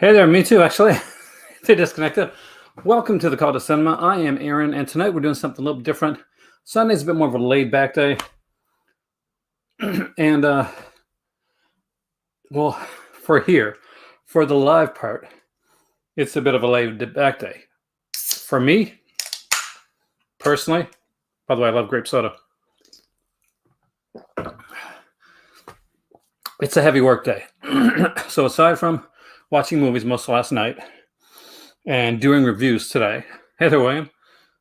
Hey there, me too, actually. They disconnected. Welcome to the Call to Cinema. I am Aaron, and tonight we're doing something a little different. Sunday's a bit more of a laid-back day. And, well, for the live part, it's a bit of a laid-back day. For me, personally, by the way, I love grape soda. It's a heavy work day. So aside from watching movies most of last night and doing reviews today, hey there, William.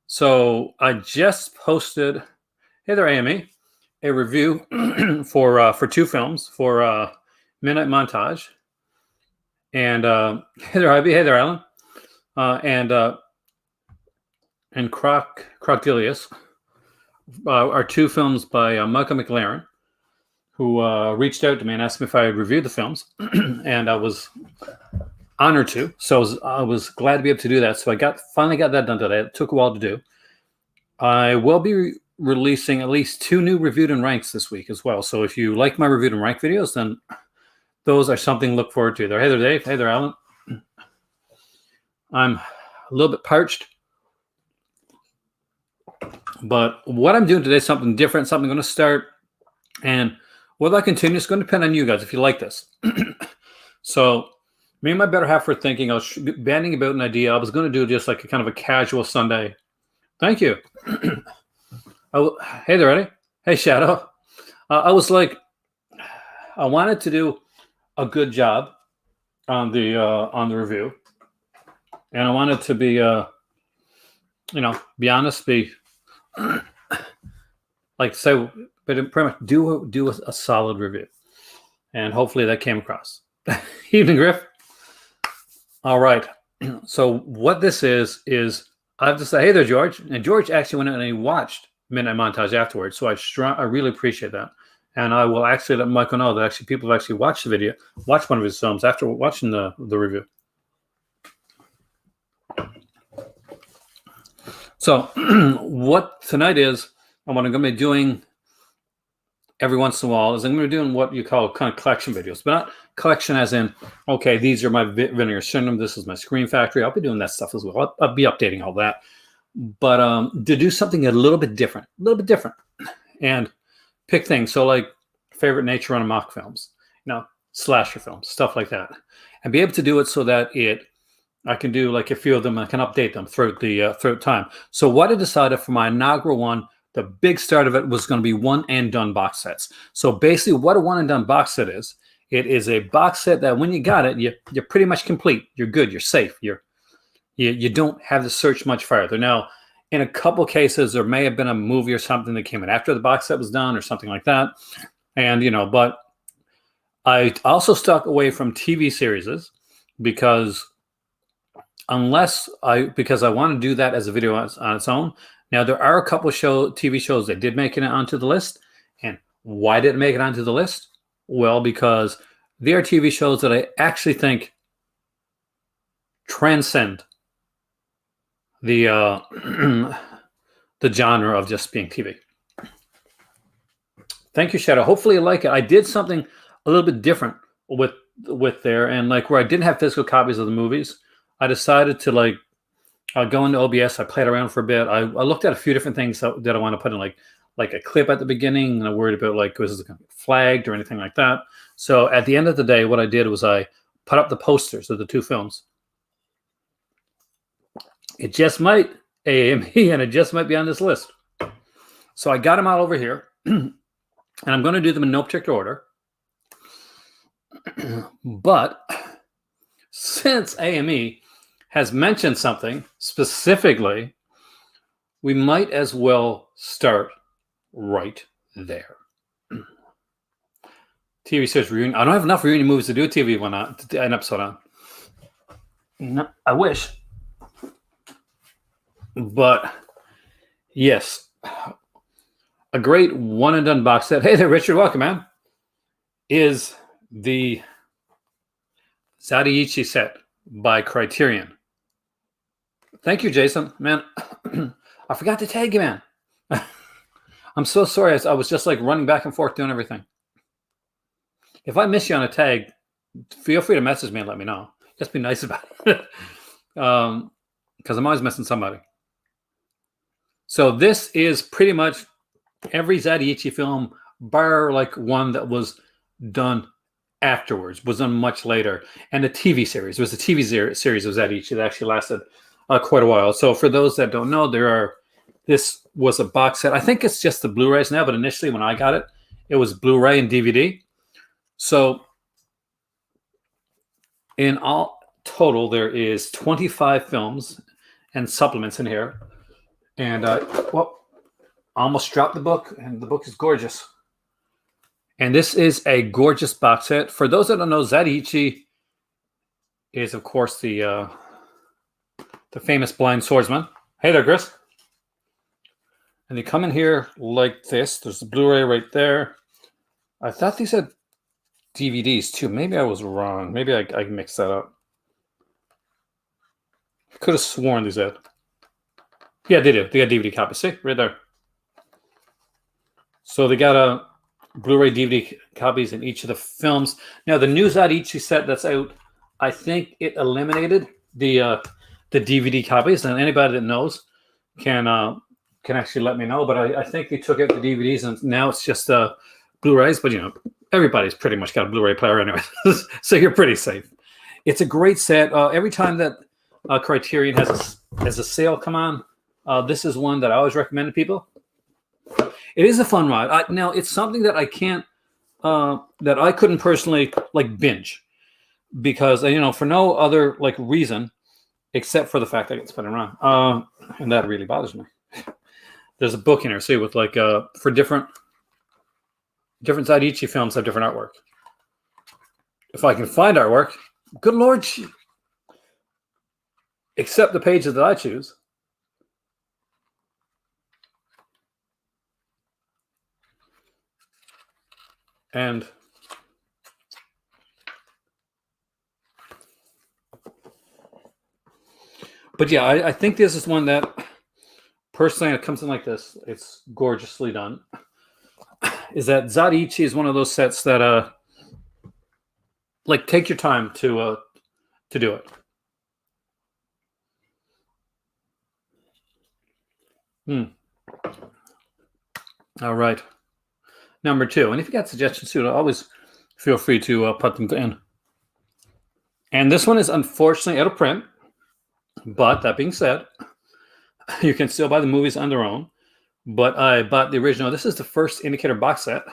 So I just posted, hey there, AME, a review for two films for Midnight Montage. And hey there, Ivy. Hey there, Alan. And Crocodilius are two films by Michael McLaren, who reached out to me and asked me if I had reviewed the films, and I was honored to. So I was glad to be able to do that. So I finally got that done today. It took a while to do. I will be releasing at least 2 new reviewed and ranks this week as well. So if you like my reviewed and rank videos, then those are something to look forward to. Hey there, Dave. Hey there, Alan. I'm a little bit parched, but what I'm doing today is something different, something I'm going to start, and whether I continue is going to depend on you guys if you like this. So me and my better half were thinking, I was banding about an idea. I was going to do just like a kind of a casual Sunday. Thank you. Hey there, Eddie. Hey, Shadow. I was like, I wanted to do a good job on the review, and I wanted to be, be honest, like say, but pretty much do a solid review, and hopefully that came across. Evening, Griff. All right. So what this is I have to say, hey there, George. And George actually went out and he watched Midnight Montage afterwards. So I really appreciate that. And I will actually let Michael know that actually people have actually watched the video, watched one of his films after watching the review. So what tonight is, and what I'm going to be doing every once in a while, is I'm going to be doing what you call kind of collection videos, but not collection as in, okay, these are my Vinegar Syndrome, this is my Scream Factory. I'll be doing that stuff as well. I'll be updating all that. But to do something a little bit different, and pick things. So like favorite nature on mock films, slasher films, stuff like that. And be able to do it so that I can do like a few of them, I can update them throughout time. So what I decided for my inaugural one, the big start of it was going to be one and done box sets. So basically what a one and done box set is, it is a box set that when you got it, you're pretty much complete. You're good. You're safe. You don't have to search much further. Now, in a couple cases, there may have been a movie or something that came in after the box set was done or something like that. And, but I also stuck away from TV series because I want to do that as a video on its own. Now, there are a couple TV shows that did make it onto the list. And why did it make it onto the list? Well, because they are TV shows that I actually think transcend the the genre of just being TV. Thank you, Shadow. Hopefully you like it. I did something a little bit different with there, and like where I didn't have physical copies of the movies, I decided to go into OBS. I played around for a bit. I looked at a few different things that I want to put in, like a clip at the beginning, and I worried about was it flagged or anything like that. So at the end of the day, what I did was I put up the posters of the 2 films. It just might AME, and it just might be on this list. So I got them all over here, and I'm going to do them in no particular order. But since AME has mentioned something specifically, we might as well start right there. TV series reunion. I don't have enough reunion movies to do a TV one on, an episode on. No, I wish. But yes, a great one and done box set. Hey there, Richard. Welcome, man. Is the Zadichi set by Criterion. Thank you, Jason. Man, I forgot to tag you, man. I'm so sorry. I was just like running back and forth doing everything. If I miss you on a tag, feel free to message me and let me know. Just be nice about it. Because I'm always missing somebody. So this is pretty much every Zadichi film, bar like one that was done afterwards, was done much later. And the TV series was a TV series of Zadichi that actually lasted quite a while. So for those that don't know, this was a box set. I think it's just the Blu-rays now, but initially when I got it, it was Blu-ray and DVD. So in all total, there is 25 films and supplements in here. And well, I almost dropped the book, and the book is gorgeous. And this is a gorgeous box set. For those that don't know, Zadichi is, of course, the famous blind swordsman. Hey there, Chris. And they come in here like this. There's the Blu-ray right there. I thought these had DVDs too. Maybe I was wrong. Maybe I mixed that up. I could have sworn these had. Yeah, they do. They got DVD copies. See, right there. So they got a Blu-ray DVD copies in each of the films. Now the new Zadichi set that's out, I think it eliminated the DVD copies, and anybody that knows can actually let me know. But I think they took out the DVDs, and now it's just Blu-rays. But you know, everybody's pretty much got a Blu-ray player anyway, so you're pretty safe. It's a great set. Every time that Criterion has a sale come on, this is one that I always recommend to people. It is a fun ride. Now it's something that I can't, that I couldn't personally like binge, because you know, for no other like reason except for the fact I get spinning around, and that really bothers me. There's a book in here, see, with like for different Zadichi films have different artwork. If I can find artwork, good Lord, except the pages that I choose. And but yeah, I think this is one that personally, it comes in like this. It's gorgeously done. Is that Zadichi is one of those sets that like take your time to do it. All right. Number 2. And if you got suggestions too, always feel free to put them in. And this one is unfortunately out of print. But that being said, you can still buy the movies on their own. But I bought the original. This is the first indicator box set.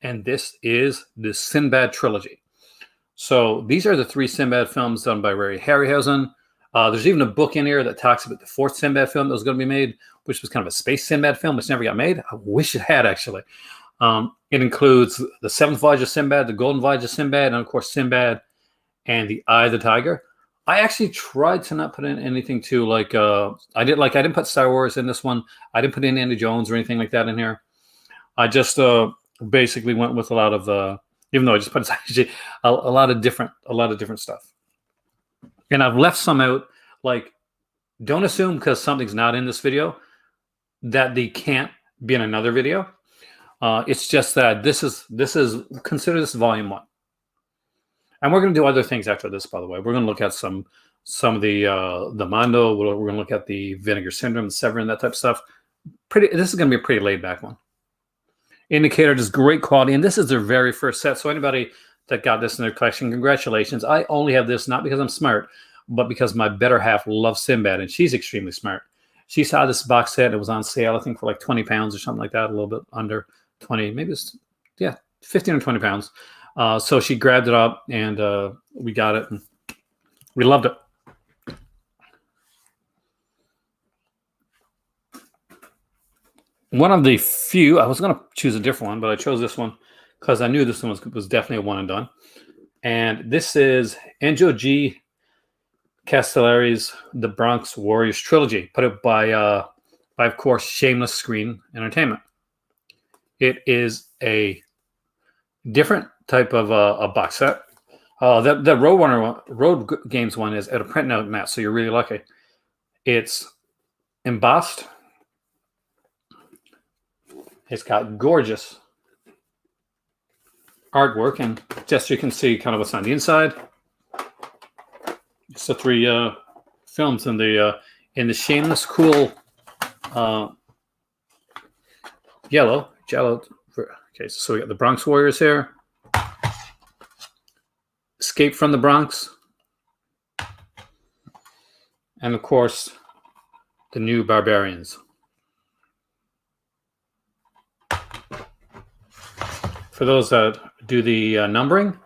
And this is the Sinbad Trilogy. So these are the 3 Sinbad films done by Ray Harryhausen. There's even a book in here that talks about the 4th Sinbad film that was going to be made, which was kind of a space Sinbad film, which never got made. I wish it had, actually. It includes the 7th Voyage of Sinbad, the Golden Voyage of Sinbad, and of course Sinbad and the Eye of the Tiger. I actually tried to not put in anything too, like I didn't put Star Wars in this one. I didn't put in Indiana Jones or anything like that in here. I just basically went with a lot of even though I just put a lot of different stuff. And I've left some out. Like, don't assume because something's not in this video that they can't be in another video. It's just that this is consider this volume 1. And we're going to do other things after this, by the way. We're going to look at some of the Mondo. We're going to look at the Vinegar Syndrome, the Severin, that type of stuff. This is going to be a pretty laid back one. Indicator does great quality, and this is their very first set. So anybody that got this in their collection, congratulations. I only have this not because I'm smart, but because my better half loves Sinbad, and she's extremely smart. She saw this box set. It was on sale, I think, for like 20 pounds or something like that, a little bit under 20, maybe it's, yeah, 15 or 20 pounds. So she grabbed it up, and we got it, and we loved it. One of the few, I was going to choose a different one, but I chose this one because I knew this one was definitely a one and done. And this is Enjo G. Castellari's The Bronx Warriors Trilogy, put out by, of course, Shameless Screen Entertainment. It is a different type of a box set. The Road Games one is at a print note, Matt, so you're really lucky. It's embossed. It's got gorgeous artwork, and just so you can see kind of what's on the inside. It's the three films in the Shameless Cool Jello. Okay, so we got the Bronx Warriors here. Escape from the Bronx. And of course, the New Barbarians. For those that do the numbering,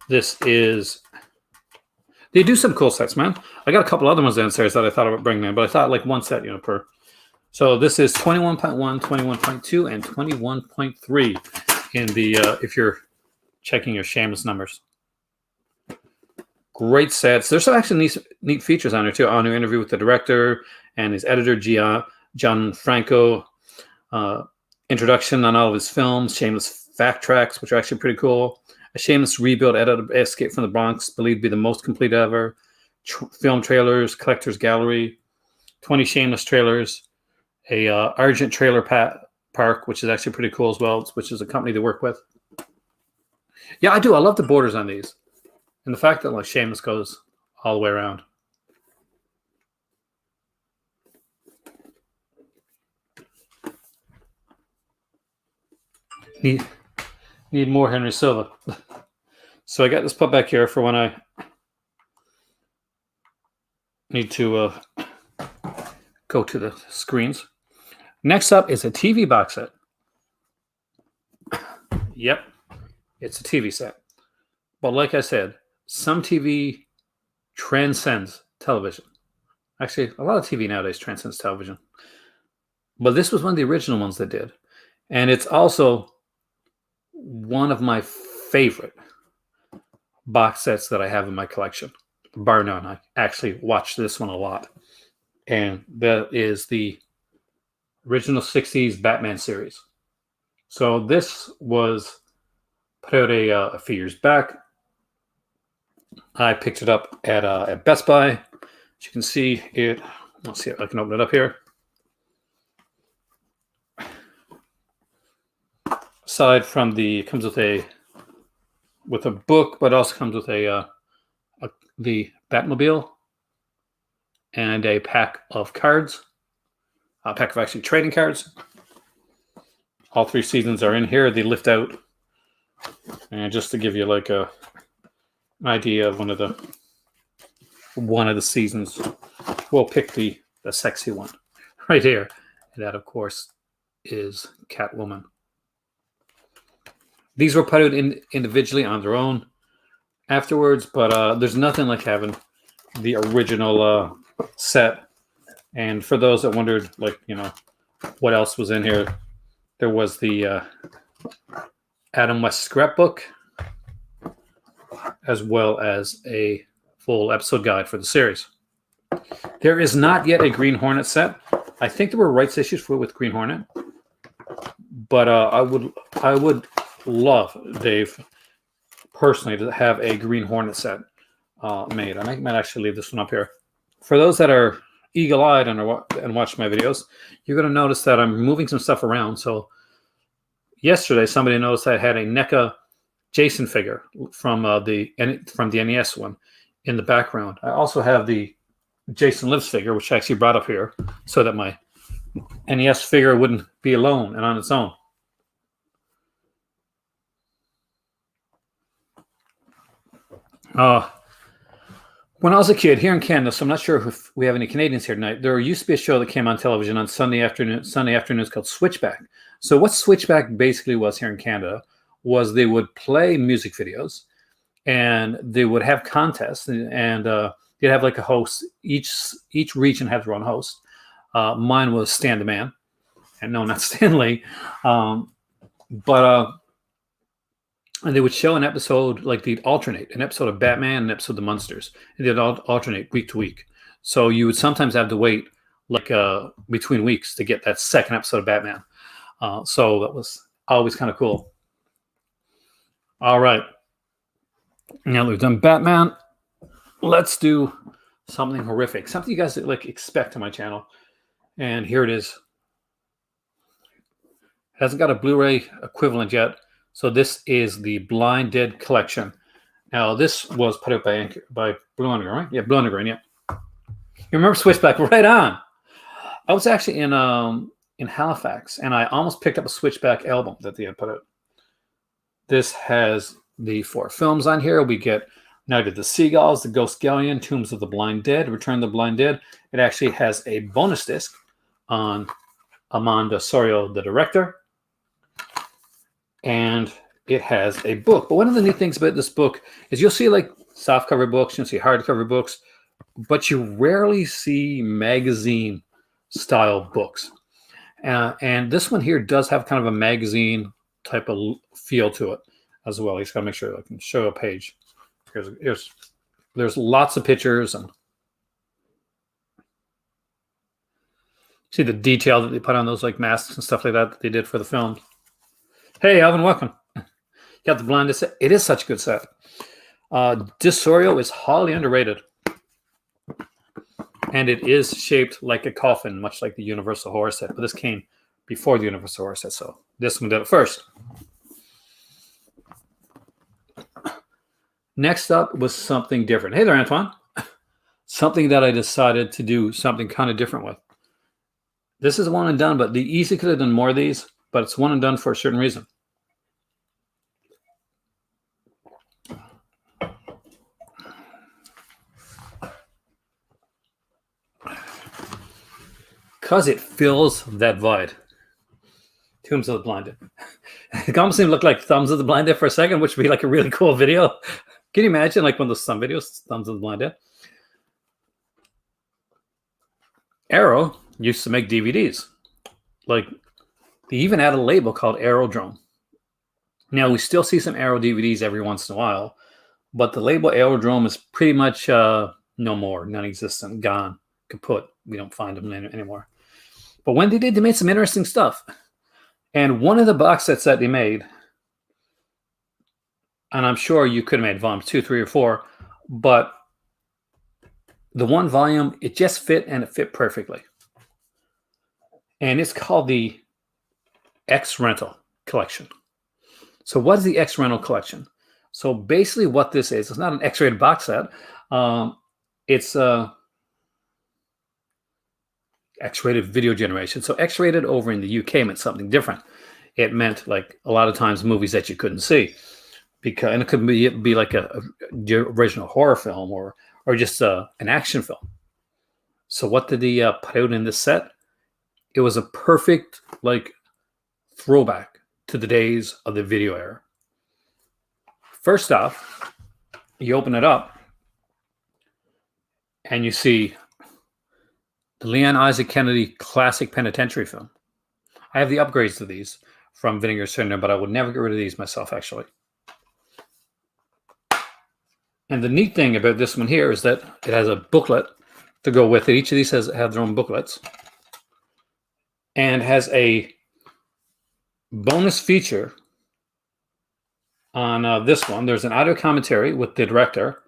this is... They do some cool sets, man. I got a couple other ones downstairs that I thought I would bring in, but I thought like one set, per. So this is 21.1, 21.2, and 21.3 in the, if you're checking your Shameless numbers. Great sets. There's some actually neat features on there too. On an interview with the director and his editor, John Franco. Introduction on all of his films. Shameless fact tracks, which are actually pretty cool. A Shameless rebuild edit Escape from the Bronx, believed to be the most complete ever. Film trailers, collector's gallery, 20 Shameless trailers, a Argent Trailer Park, which is actually pretty cool as well, which is a company they work with. Yeah, I do. I love the borders on these. And the fact that like Shameless goes all the way around. Need more Henry Silva. So I got this put back here for when I need to go to the screens. Next up is a TV box set. Yep, it's a TV set. But like I said, some TV transcends television. Actually, a lot of TV nowadays transcends television. But this was one of the original ones that did. And it's also one of my favorite box sets that I have in my collection. Bar none. I actually watched this one a lot. And that is the original 60s Batman series. So this was put out a few years back. I picked it up at Best Buy. As you can see it, let's see if I can open it up here. Aside from it comes with a book, but also comes with the Batmobile and a pack of cards, a pack of actually trading cards. All 3 seasons are in here. They lift out, and just to give you like an idea of one of the seasons, we'll pick the sexy one right here, and that of course is Catwoman. These were put out individually on their own afterwards, but there's nothing like having the original set. And for those that wondered, like, what else was in here, there was the Adam West scrapbook, as well as a full episode guide for the series. There is not yet a Green Hornet set. I think there were rights issues with Green Hornet, but I would love, Dave, personally, to have a Green Hornet set made. I might actually leave this one up here. For those that are eagle-eyed and watch my videos, you're going to notice that I'm moving some stuff around. So yesterday, somebody noticed I had a NECA Jason figure from the NES one in the background. I also have the Jason Lives figure, which I actually brought up here so that my NES figure wouldn't be alone and on its own. When I was a kid here in Canada, so I'm not sure if we have any Canadians here tonight, there used to be a show that came on television on Sunday afternoons called Switchback. So what Switchback basically was here in Canada was they would play music videos and they would have contests, and they'd have like a host. Each region had their own host. Mine was Stan the Man, and no, not Stanley. And they would show an episode, like they'd alternate an episode of Batman and an episode of the Munsters. And they'd alternate week to week. So you would sometimes have to wait like between weeks to get that second episode of Batman. So that was always kind of cool. All right. Now that we've done Batman, let's do something horrific. Something you guys like expect on my channel. And here it is. It hasn't got a Blu-ray equivalent yet. So this is the Blind Dead collection. Now, this was put out by Blue Underground, right? Yeah, Blue Underground, yeah. You remember Switchback? Right on. I was actually in Halifax, and I almost picked up a Switchback album that they had put out. This has the 4 films on here. We get Night of the Seagulls, The Ghost Galleon, Tombs of the Blind Dead, Return of the Blind Dead. It actually has a bonus disc on Amanda Sorio, the director, and it has a book. But one of the neat things about this book is you'll see like softcover books, you'll see hardcover books, but you rarely see magazine style books. And this one here does have kind of a magazine type of feel to it as well. You just got to make sure I can show a page. There's lots of pictures, and see the detail that they put on those like masks and stuff like that they did for the films. Hey, Alvin, welcome. Got the blind set. It is such a good set. Disorio is highly underrated. And it is shaped like a coffin, much like the Universal Horror set. But this came before the Universal Horror set, so this one did it first. Next up was something different. Hey there, Antoine. Something that I decided to do something kind of different with. This is one and done, but the easy could have done more of these, but it's one and done for a certain reason. Because it fills that void. Tombs of the Blinded. It almost seemed to look like Thumbs of the Blinded for a second, which would be like a really cool video. Can you imagine like one of those Thumb videos, Thumbs of the Blinded? Arrow used to make DVDs. Like, they even had a label called Aerodrome. Now, we still see some Arrow DVDs every once in a while, but the label Aerodrome is pretty much no more, non-existent, gone, kaput. We don't find them anymore. But when they did, they made some interesting stuff. And one of the box sets that they made, and I'm sure you could have made volumes 2, 3, or 4, but the one volume, it just fit, and it fit perfectly. And it's called the X Rental Collection. So what is the X Rental Collection? So basically what this is, it's not an X-rated box set. It's X-rated video generation. So X-rated over in the UK meant something different. It meant like a lot of times movies that you couldn't see, and it could be like a original horror film or just an action film. So what did he put out in this set? It was a perfect like throwback to the days of the video era. First off, you open it up and you see the Leon Isaac Kennedy classic penitentiary film. I have the upgrades to these from Vinegar Syndrome, but I would never get rid of these myself, actually. And the neat thing about this one here is that it has a booklet to go with it. Each of these have their own booklets. And has a bonus feature on this one. There's an audio commentary with the director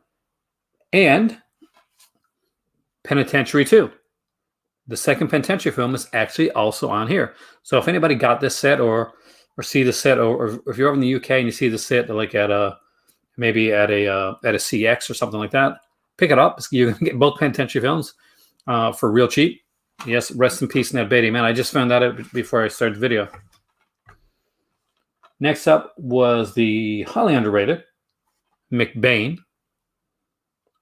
and Penitentiary 2. The second Penitentiary film is actually also on here. So if anybody got this set or see the set, or if you're over in the UK and you see the set like at a CX or something like that, pick it up. You can get both Penitentiary films for real cheap. Yes, rest in peace, Ned Beatty. Man, I just found that out before I started the video. Next up was the highly underrated McBain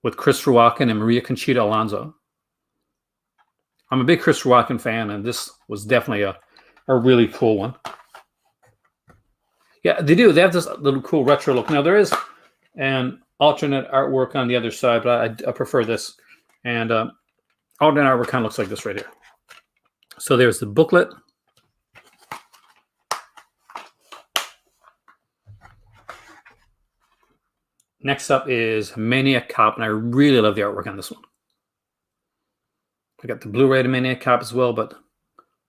with Christopher Walken and Maria Conchita Alonso. I'm a big Christopher Walken fan, and this was definitely a really cool one. Yeah, they do. They have this little cool retro look. Now, there is an alternate artwork on the other side, but I prefer this. And alternate artwork kind of looks like this right here. So there's the booklet. Next up is Maniac Cop, and I really love the artwork on this one. I got the Blu-ray to Maniac Cop as well, but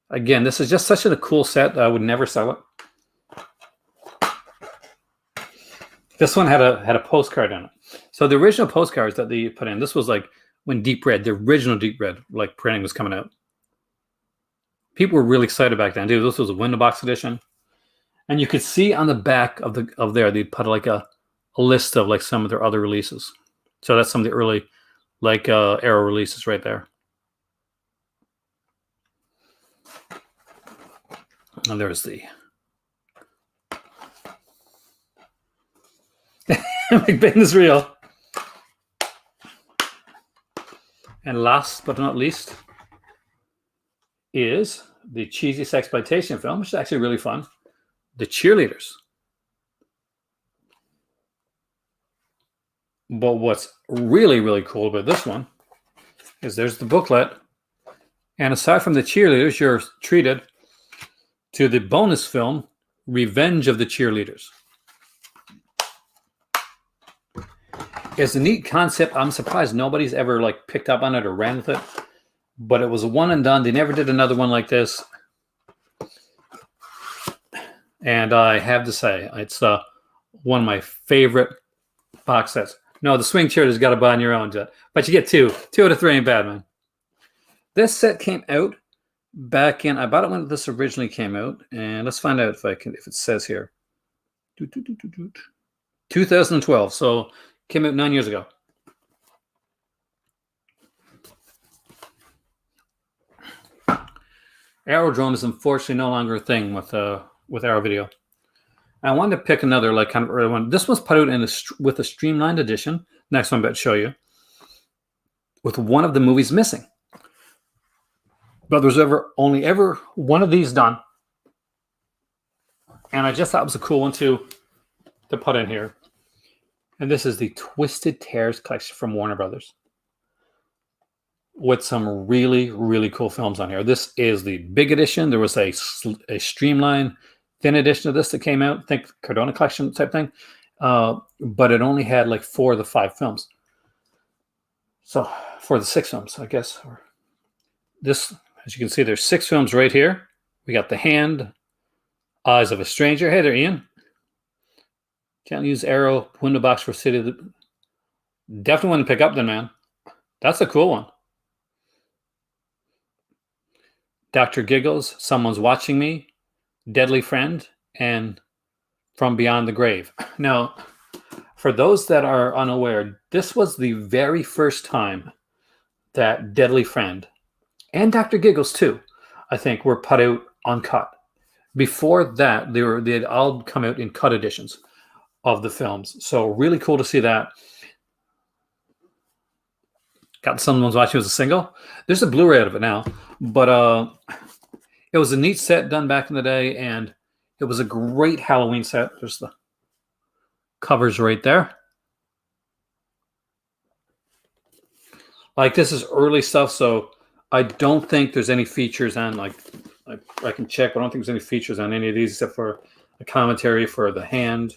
again, this is just such a cool set that I would never sell it. This one had a postcard on it. So the original postcards that they put in, this was like when Deep Red, the original Deep Red, like printing was coming out. People were really excited back then, too. This was a window box edition. And you could see on the back of there, they put like a a list of like some of their other releases. So that's some of the early like Arrow releases right there. And there's the Big Bang is real. And last but not least is the cheesy sexploitation film, which is actually really fun. The Cheerleaders. But what's really, really cool about this one is there's the booklet. And aside from the Cheerleaders, you're treated to the bonus film, Revenge of the Cheerleaders. It's a neat concept. I'm surprised nobody's ever like picked up on it or ran with it. But it was a one and done. They never did another one like this. And I have to say, it's one of my favorite box sets. No, the swing cheerleader's got to buy on your own, Jet. But you get two. 2 out of 3 ain't bad, man. This set came out back in, I bought it when this originally came out. And let's find out if it says here. 2012. So came out 9 years ago. Aerodrome is unfortunately no longer a thing with Arrow Video. I wanted to pick another like kind of early one. This one's put out with a streamlined edition. Next one I'm about to show you. With one of the movies missing. But there's only ever one of these done. And I just thought it was a cool one to put in here. And this is the Twisted Tears collection from Warner Brothers. With some really, really cool films on here. This is the big edition. There was a streamlined, thin edition of this that came out. I think Cardona collection type thing. But it only had like 4 of the 5 films. So, 4 of the 6 films, I guess. This, as you can see, there's 6 films right here. We got The Hand, Eyes of a Stranger. Hey there, Ian. Can't use Arrow window box for City. Definitely want to pick up then, man. That's a cool one. Dr. Giggles, Someone's Watching Me, Deadly Friend, and From Beyond the Grave. Now, for those that are unaware, this was the very first time that Deadly Friend and Dr. Giggles too, I think, were put out uncut. Before that, they had all come out in cut editions of the films. So really cool to see that. Got Someone's Watching as a single. There's a Blu-ray out of it now. But it was a neat set done back in the day, and it was a great Halloween set. There's the covers right there. Like, this is early stuff, so I don't think there's any features on, like I can check, but I don't think there's any features on any of these except for a commentary for The Hand.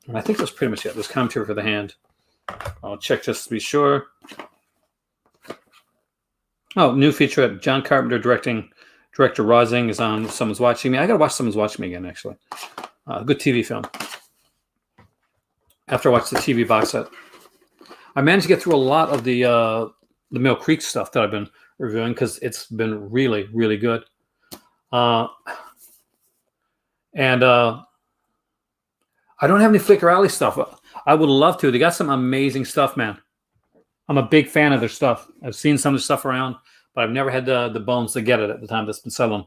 And I think that's pretty much it. There's commentary for The Hand. I'll check just to be sure. Oh, new featurette. John Carpenter director Rosing is on Someone's Watching Me. I got to watch Someone's Watching Me again, actually. Good TV film. After I watched the TV box set. I managed to get through a lot of the Mill Creek stuff that I've been reviewing because it's been really, really good. And I don't have any Flickr Alley stuff. I would love to. They got some amazing stuff, man. I'm a big fan of their stuff. I've seen some of the stuff around, but I've never had the bones to get it at the time that's been selling.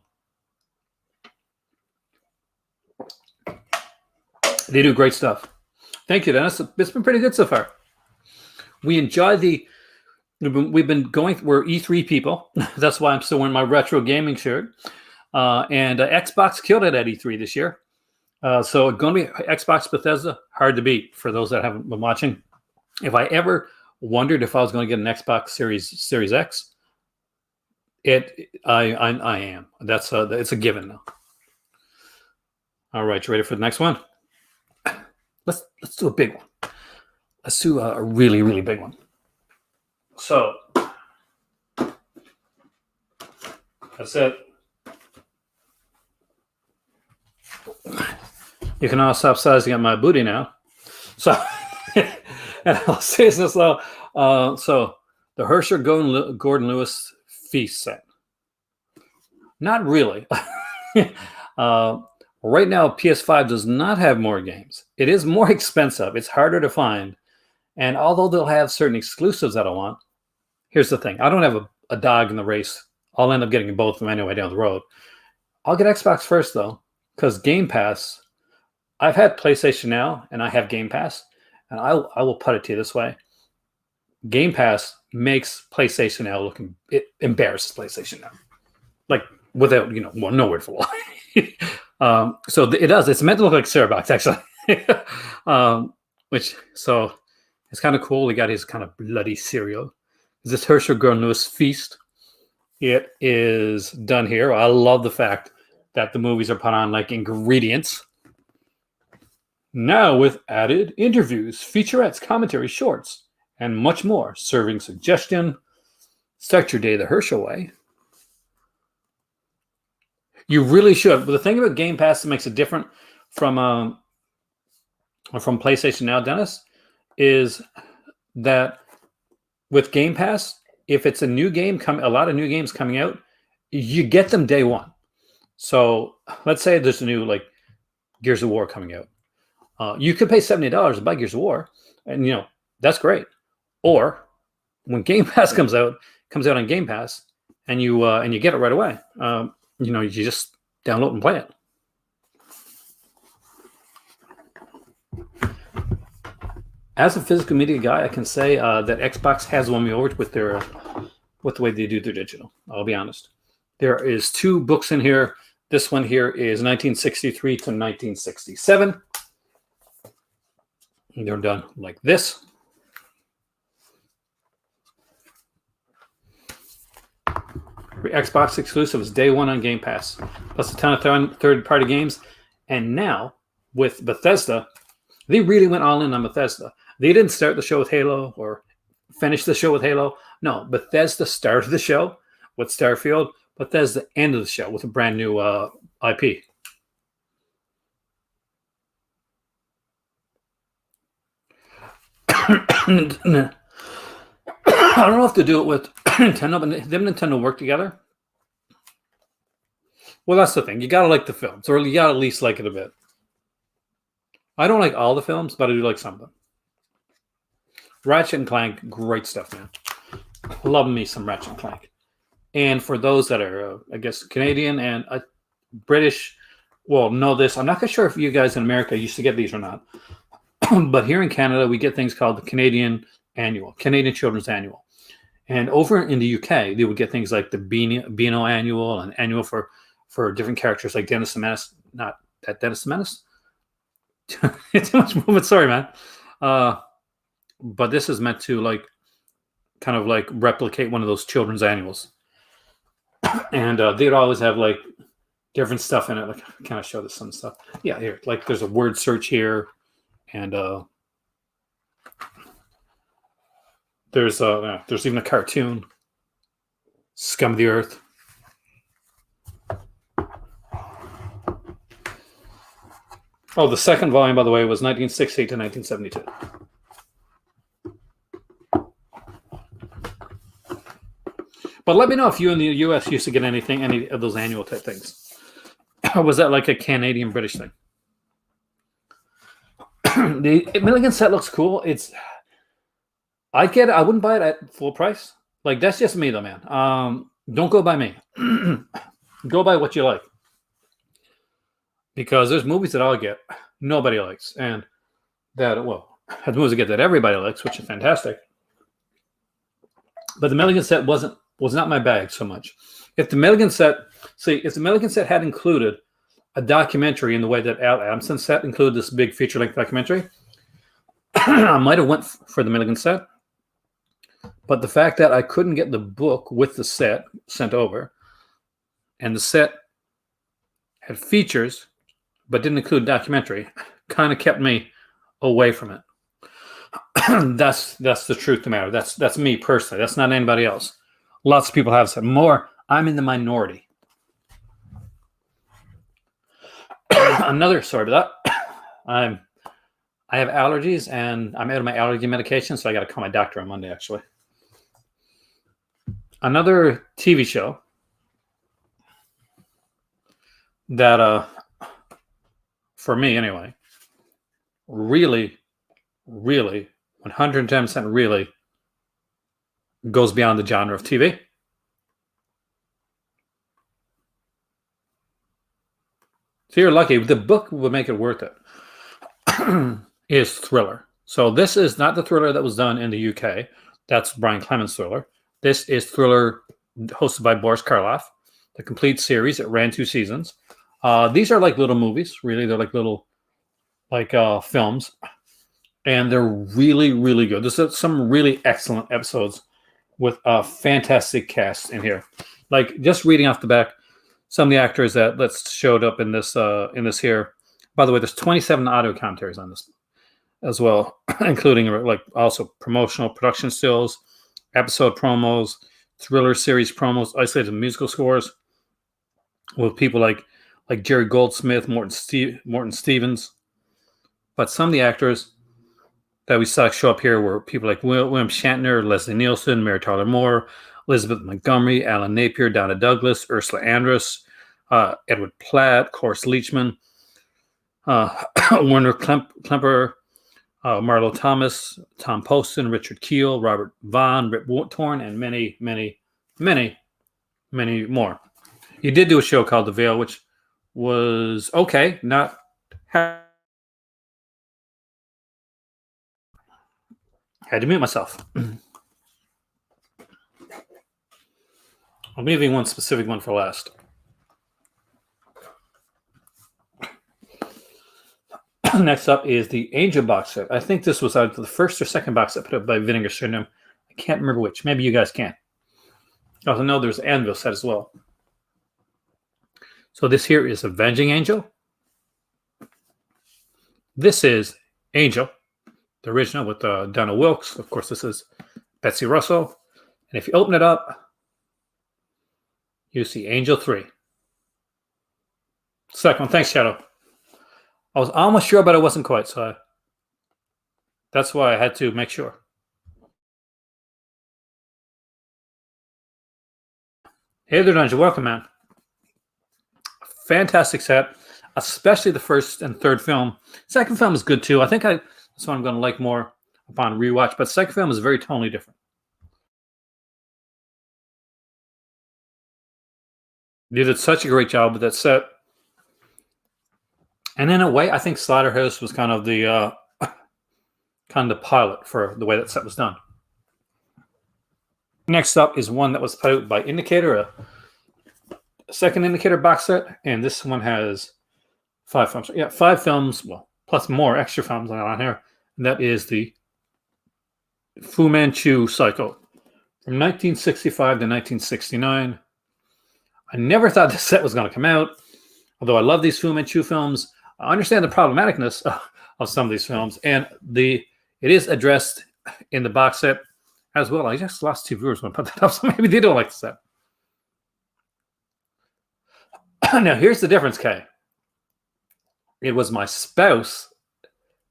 They do great stuff. Thank you, Dennis. It's been pretty good so far. We enjoy we've been going, we're E3 people. That's why I'm still wearing my retro gaming shirt. And Xbox killed it at E3 this year. So it's going to be Xbox Bethesda, hard to beat for those that haven't been watching. If I ever wondered if I was going to get an Xbox Series X, I am. It's a given now. All right, you ready for the next one? Let's do a big one. Let's do a really, really big one. So that's it. You can all stop sizing up my booty now. So, and I'll say this though. So, the Hershey Gordon Lewis feast set. Not really. Right now, PS5 does not have more games. It is more expensive. It's harder to find. And although they'll have certain exclusives that I want, here's the thing. I don't have a dog in the race. I'll end up getting both of them anyway down the road. I'll get Xbox first, though, because Game Pass, I've had PlayStation Now, and I have Game Pass, and I will put it to you this way. Game Pass makes PlayStation Now it embarrasses PlayStation Now. Like, without, no word for lie. So it does. It's meant to look like Cerebox, actually. So it's kind of cool. We got his kind of bloody cereal. This Hershey Grown-Lewis Feast. It is done here. I love the fact that the movies are put on like ingredients. Now with added interviews, featurettes, commentary, shorts, and much more. Serving suggestion. Start your day the Hershey way. You really should. But the thing about Game Pass that makes it different from PlayStation Now, Dennis, is that with Game Pass, if it's a new game, a lot of new games coming out, you get them day one. So let's say there's a new like Gears of War coming out. You could pay $70 to buy Gears of War, and that's great. Or when Game Pass comes out on Game Pass, and you get it right away. You just download and play it. As a physical media guy, I can say that Xbox has won me over with the way they do their digital. I'll be honest. There is 2 books in here. This one here is 1963 to 1967. And they're done like this. Xbox exclusive is day one on Game Pass, plus a ton of third-party games. And now, with Bethesda, they really went all in on Bethesda. They didn't start the show with Halo or finish the show with Halo. No, Bethesda started the show with Starfield. Bethesda ended the show with a brand new IP. I don't know if to do it with Nintendo, but them and Nintendo work together. Well, that's the thing. You gotta like the films, or you gotta at least like it a bit. I don't like all the films, but I do like some of them. Ratchet and Clank, great stuff, man. Love me some Ratchet and Clank. And for those that are, I guess, Canadian and British, well, know this. I'm not quite sure if you guys in America used to get these or not. But here in Canada, we get things called the Canadian Children's Annual. And over in the UK, they would get things like the Beano Annual and Annual for different characters like Dennis the Menace. Not that Dennis the Menace. It's too much movement. Sorry, man. But this is meant to kind of replicate one of those children's annuals. And they'd always have different stuff in it. Can I show this some stuff? Yeah, here. There's a word search here. And there's even a cartoon, Scum of the Earth. Oh, the second volume, by the way, was 1968 to 1972. But let me know if you in the U.S. used to get any of those annual type things. Or was that like a Canadian-British thing? The Milligan set looks cool. I wouldn't buy it at full price. That's just me though, man. Don't go by me. Go by what you like. Because there's movies that I'll get nobody likes, and that has movies I get that everybody likes, which is fantastic. But the Milligan set was not my bag so much. If the Milligan set had included a documentary in the way that Al Adamson's set included this big feature-length documentary, I might have went for the Milligan set. But the fact that I couldn't get the book with the set sent over, and the set had features but didn't include documentary, kind of kept me away from it. That's the truth of the matter. That's me personally. That's not anybody else. Lots of people have said more. I'm in the minority. Sorry about that. I have allergies and I'm out of my allergy medication, so I got to call my doctor on Monday, actually. Another TV show that for me anyway, really, really, 110% really goes beyond the genre of TV. So you're lucky. The book would make it worth it. Is Thriller. So this is not the Thriller that was done in the UK. That's Brian Clemens' Thriller. This is Thriller hosted by Boris Karloff. The complete series. It ran 2 seasons. These are like little movies. Really, they're like little films, and they're really, really good. There's some really excellent episodes with a fantastic cast in here. Like just reading off the back, some of the actors that showed up in this here. By the way, there's 27 audio commentaries on this as well, including like also promotional production stills, episode promos, Thriller series promos, isolated musical scores with people like Jerry Goldsmith, Morton Stevens. But some of the actors that we saw show up here were people like William Shatner, Leslie Nielsen, Mary Tyler Moore, Elizabeth Montgomery, Alan Napier, Donna Douglas, Ursula Andress, Edward Platt, Cloris Leachman, Werner Klemperer, Marlo Thomas, Tom Poston, Richard Keel, Robert Vaughn, Rip Torn, and many, many, many, many more. He did do a show called The Veil, which was okay, not. Had to mute myself. I'm leaving one specific one for last. Next up is the Angel box set. I think this was either the first or second box set put up by Vinegar Syndrome. I can't remember which. Maybe you guys can. I also know there's an Anvil set as well. So this here is Avenging Angel. This is Angel, the original with Donna Wilkes. Of course, this is Betsy Russell. And if you open it up, you see Angel 3. Second one. Thanks, Shadow. I was almost sure, but I wasn't quite, so that's why I had to make sure. Hey there, Dungeon. Welcome, man. Fantastic set, especially the first and third film. Second film is good, too. I think that's what I'm going to like more upon rewatch, but second film is very totally different. They did such a great job with that set. And in a way, I think Slaughterhouse was kind of the pilot for the way that set was done. Next up is one that was put out by Indicator, a second Indicator box set, and this one has 5 films. Yeah, 5 films, well, plus more extra films on here. And that is the Fu Manchu Cycle from 1965 to 1969. I never thought this set was going to come out, although I love these Fu Manchu films. I understand the problematicness of some of these films, and it is addressed in the box set as well. I just lost 2 viewers when I put that up, so maybe they don't like the set. Now, here's the difference, Kay. It was my spouse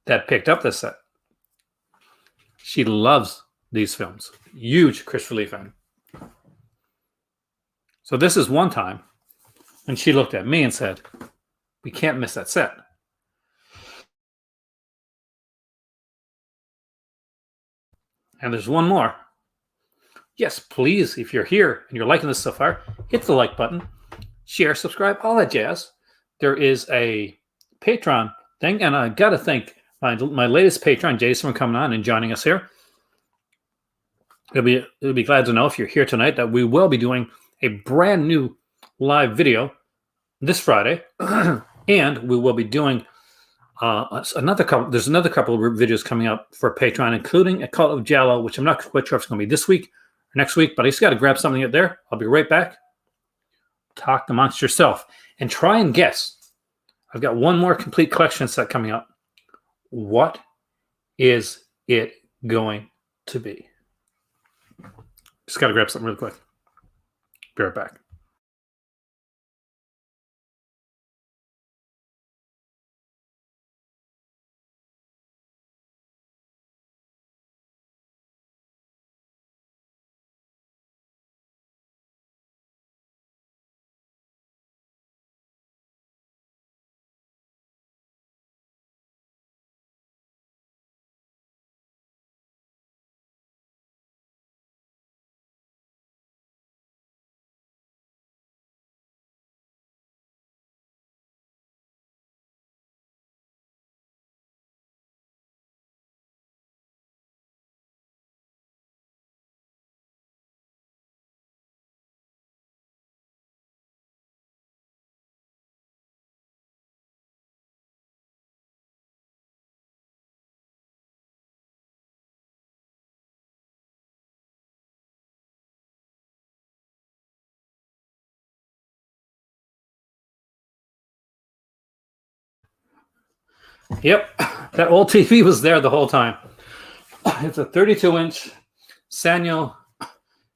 that picked up this set. She loves these films. Huge Christopher Lee fan. So this is one time when she looked at me and said, we can't miss that set. And there's one more. Yes, please, if you're here and you're liking this so far, hit the like button, share, subscribe, all that jazz. There is a Patreon thing, and I got to thank my latest patron, Jason, for coming on and joining us here. He'll be glad to know if you're here tonight that we will be doing a brand new live video this Friday, and we will be doing another couple. There's another couple of videos coming up for Patreon, including a Cult of Jello, which I'm not quite sure if it's going to be this week or next week, but I just got to grab something up there. I'll be right back. Talk amongst yourself and try and guess. I've got one more complete collection set coming up. What is it going to be? Just got to grab something really quick. Be right back. Yep, that old TV was there the whole time. It's a 32-inch Sanyo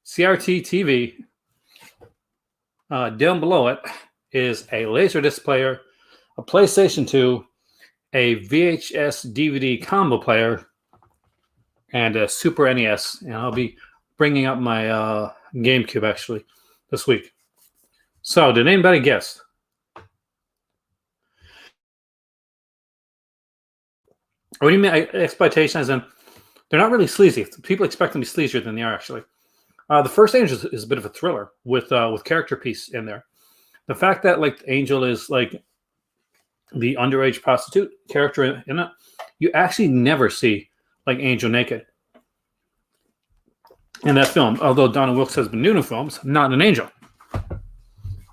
CRT TV. Down below it is a Laserdisc player, a PlayStation 2, a VHS DVD combo player, and a Super NES. And I'll be bringing up my GameCube actually this week. So, did anybody guess? What do you mean exploitation? As in, they're not really sleazy. People expect them to be sleazier than they are actually. The first Angel is a bit of a thriller with character piece in there. The fact that like Angel is like the underage prostitute character in it, you actually never see like Angel naked in that film. Although Donna Wilkes has been nude in films, not an Angel.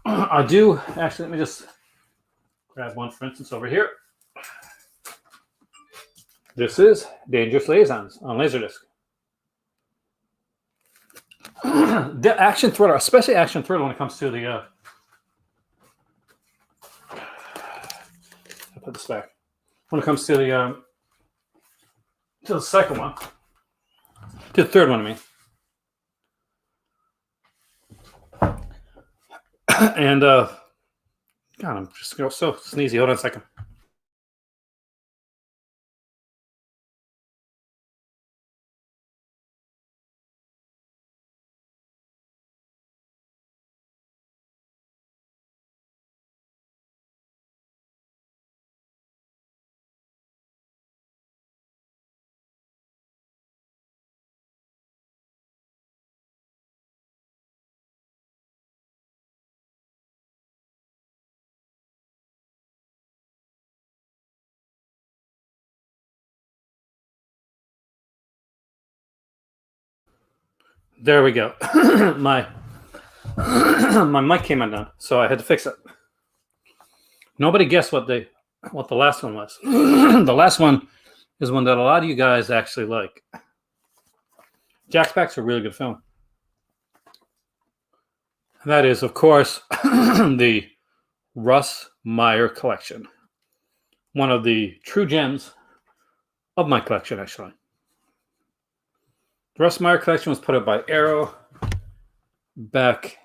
I do actually. Let me just grab one, for instance, over here. This is Dangerous Liaisons on Laserdisc. The action thriller, especially action thriller when it comes to the I'll put this back. When it comes to the second one. To the third one, I mean. And God, I'm just so sneezy. Hold on a second. There we go. my mic came undone, so I had to fix it. Nobody guessed what the last one was. The last one is one that a lot of you guys actually like. Jack Pack's a really good film. And that is, of course, the Russ Meyer collection. One of the true gems of my collection, actually. The Russ Meyer collection was put up by Arrow back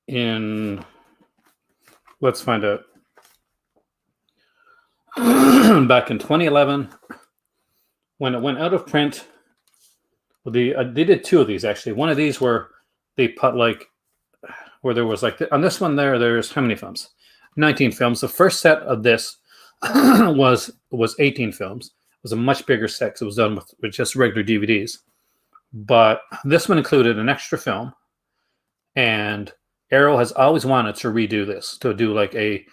in, let's find out, back in 2011 when it went out of print. They did two of these actually. One of these where they put like, where there was like, on this one there's how many films? 19 films. The first set of this was 18 films. It was a much bigger set because it was done with just regular DVDs. But this one included an extra film, and Arrow has always wanted to redo this, to do like a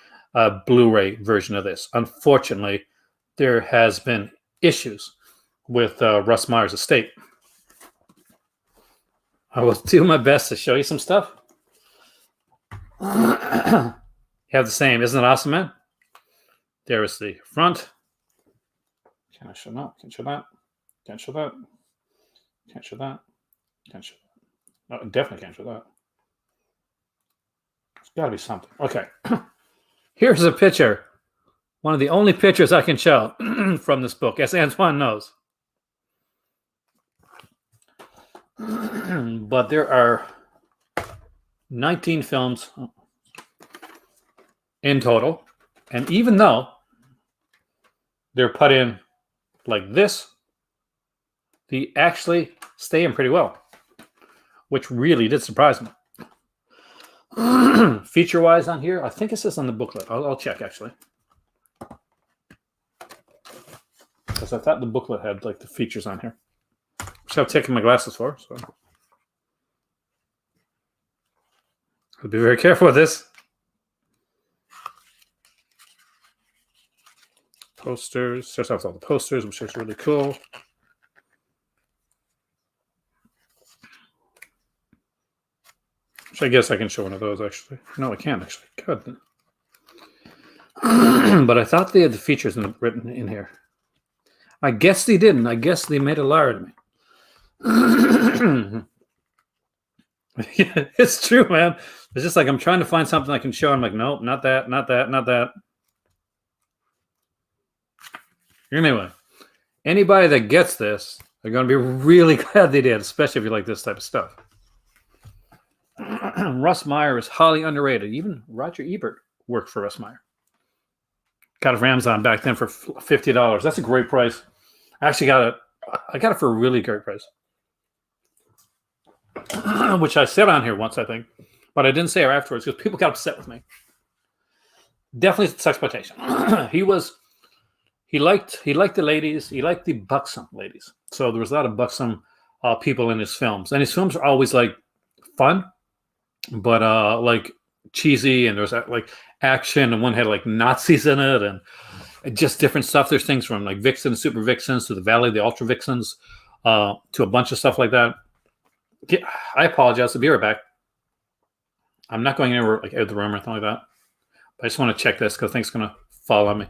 Blu-ray version of this. Unfortunately, there has been issues with Russ Meyer's estate. I will do my best to show you some stuff. You have the same, isn't it awesome, man? There is the front. Can I show that? Can I show that? Can't show that. Can't show that. Can't show that. No, definitely can't show that. There's got to be something. Okay. Here's a picture. One of the only pictures I can show from this book, as Antoine knows. But there are 19 films in total. And even though they're put in like this, they actually stay in pretty well, which really did surprise me. Feature-wise on here, I think it says on the booklet. I'll check, actually. Because I thought the booklet had like the features on here. Which I've taken my glasses for, so I'll be very careful with this. Posters. Starts off with all the posters, which is really cool. Which I guess I can show one of those, actually. No, I can't, actually. Good. But I thought they had the features written in here. I guess they didn't. I guess they made a liar to me. Yeah, it's true, man. It's just like I'm trying to find something I can show. I'm like, nope, not that, not that, not that. Anyway, anybody that gets this, they're going to be really glad they did, especially if you like this type of stuff. Russ Meyer is highly underrated. Even Roger Ebert worked for Russ Meyer. Got it from Amazon back then for $50. That's a great price. I actually got it. I got it for a really great price, which I said on here once, I think, but I didn't say it afterwards because people got upset with me. Definitely sexploitation. He liked the ladies. He liked the buxom ladies. So there was a lot of buxom people in his films, and his films are always like fun, but like cheesy, and there's like action, and one had like Nazis in it, and just different stuff. There's things from like Vixens, Super Vixens, to the Valley of the Ultra Vixens, to a bunch of stuff like that. I apologize. I'll be right back. I'm not going anywhere like out of the room or anything like that. But I just want to check this because I think it's going to fall on me.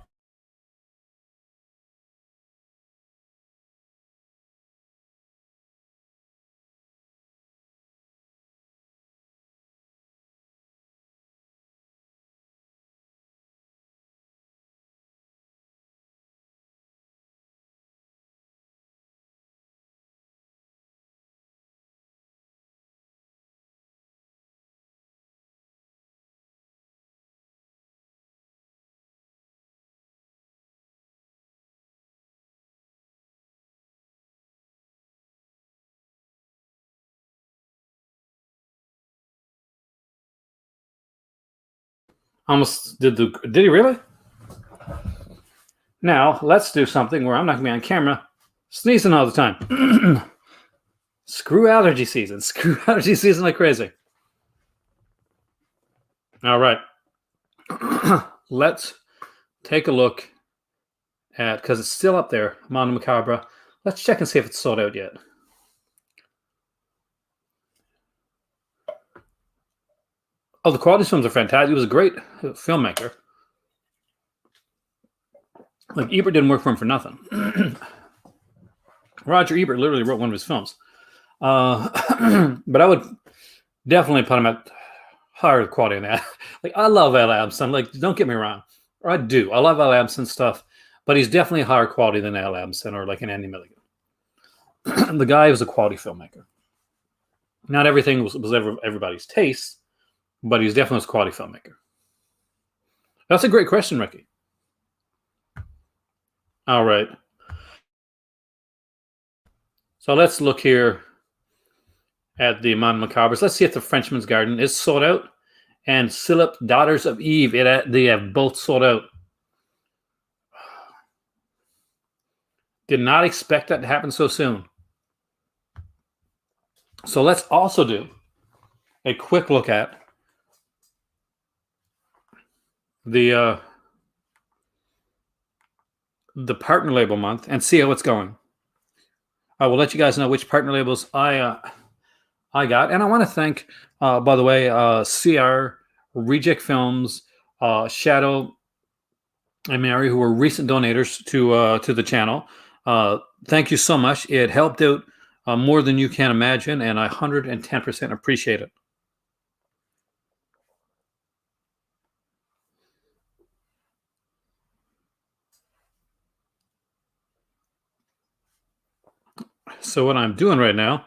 Almost did he really? Now let's do something where I'm not going to be on camera sneezing all the time. Screw allergy season. Screw allergy season like crazy. All right. Let's take a look at, because it's still up there, Mondo Macabre. Let's check and see if it's sold out yet. Oh, the quality films are fantastic. He was a great filmmaker. Like, Ebert didn't work for him for nothing. Roger Ebert literally wrote one of his films. But I would definitely put him at higher quality than that. Like, I love Al Abson. Like, don't get me wrong. Or I do. I love Al Abson stuff. But he's definitely higher quality than Al Abson or like an Andy Milligan. The guy was a quality filmmaker. Not everything was everybody's taste, but he's definitely a quality filmmaker. That's a great question, Ricky. All right. So let's look here at the Mondo Macabres. Let's see if the Frenchman's Garden is sold out. And Silip, Daughters of Eve, they have both sold out. Did not expect that to happen so soon. So let's also do a quick look at the partner label month and see how it's going. I will let you guys know which partner labels I got. And I want to thank, by the way, CR, Reject Films, Shadow, and Mary, who were recent donators to the channel. Thank you so much. It helped out more than you can imagine, and I 110% appreciate it. So what I'm doing right now,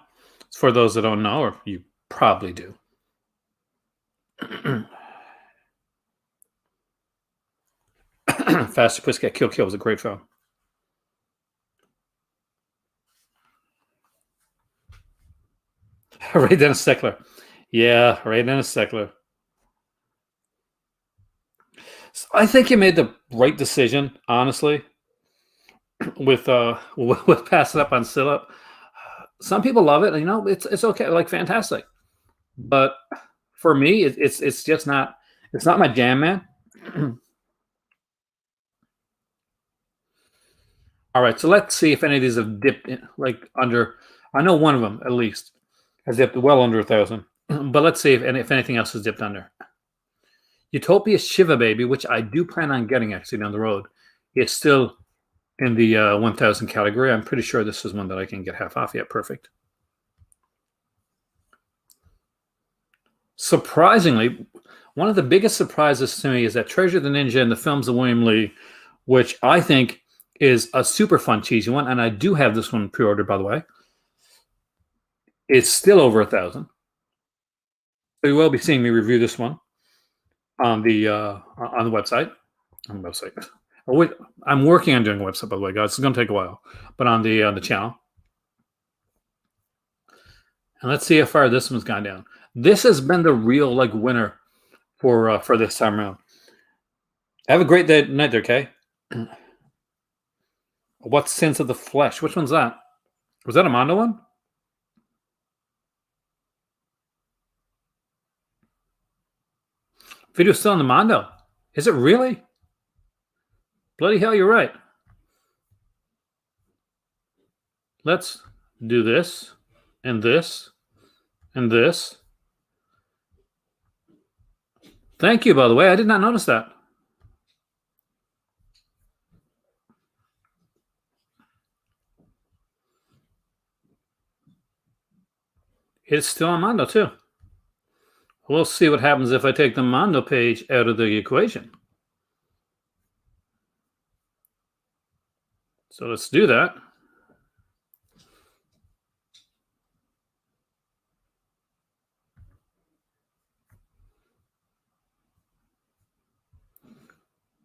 for those that don't know, or you probably do, Faster Pussycat Kill Kill was a great film. Ray Dennis Steckler. Yeah, Ray Dennis Steckler. So I think you made the right decision, honestly, with passing up on Silip. Some people love it, and it's okay, like fantastic. But for me, it's just not. It's not my jam, man. All right, so let's see if any of these have dipped in, like under. I know one of them at least has dipped well under 1,000. But let's see if anything else has dipped under. Utopia Shiva Baby, which I do plan on getting actually down the road, it's still in the 1,000 category. I'm pretty sure this is one that I can get half off. Yeah, perfect. Surprisingly, one of the biggest surprises to me is that Treasure the Ninja and the Films of William Lee, which I think is a super fun cheesy one, and I do have this one pre-ordered, by the way. It's still over 1,000. So you will be seeing me review this one on the website. On the website. Oh, wait, I'm working on doing a website, by the way, guys. It's going to take a while, but on the channel. And let's see how far this one's gone down. This has been the real winner for this time around. Have a great day night there, Kay. What Sense of the Flesh? Which one's that? Was that a Mondo one? Video's still on the Mondo. Is it really? Bloody hell, you're right. Let's do this, and this, and this. Thank you, by the way. I did not notice that. It's still on Mondo, too. We'll see what happens if I take the Mondo page out of the equation. So let's do that.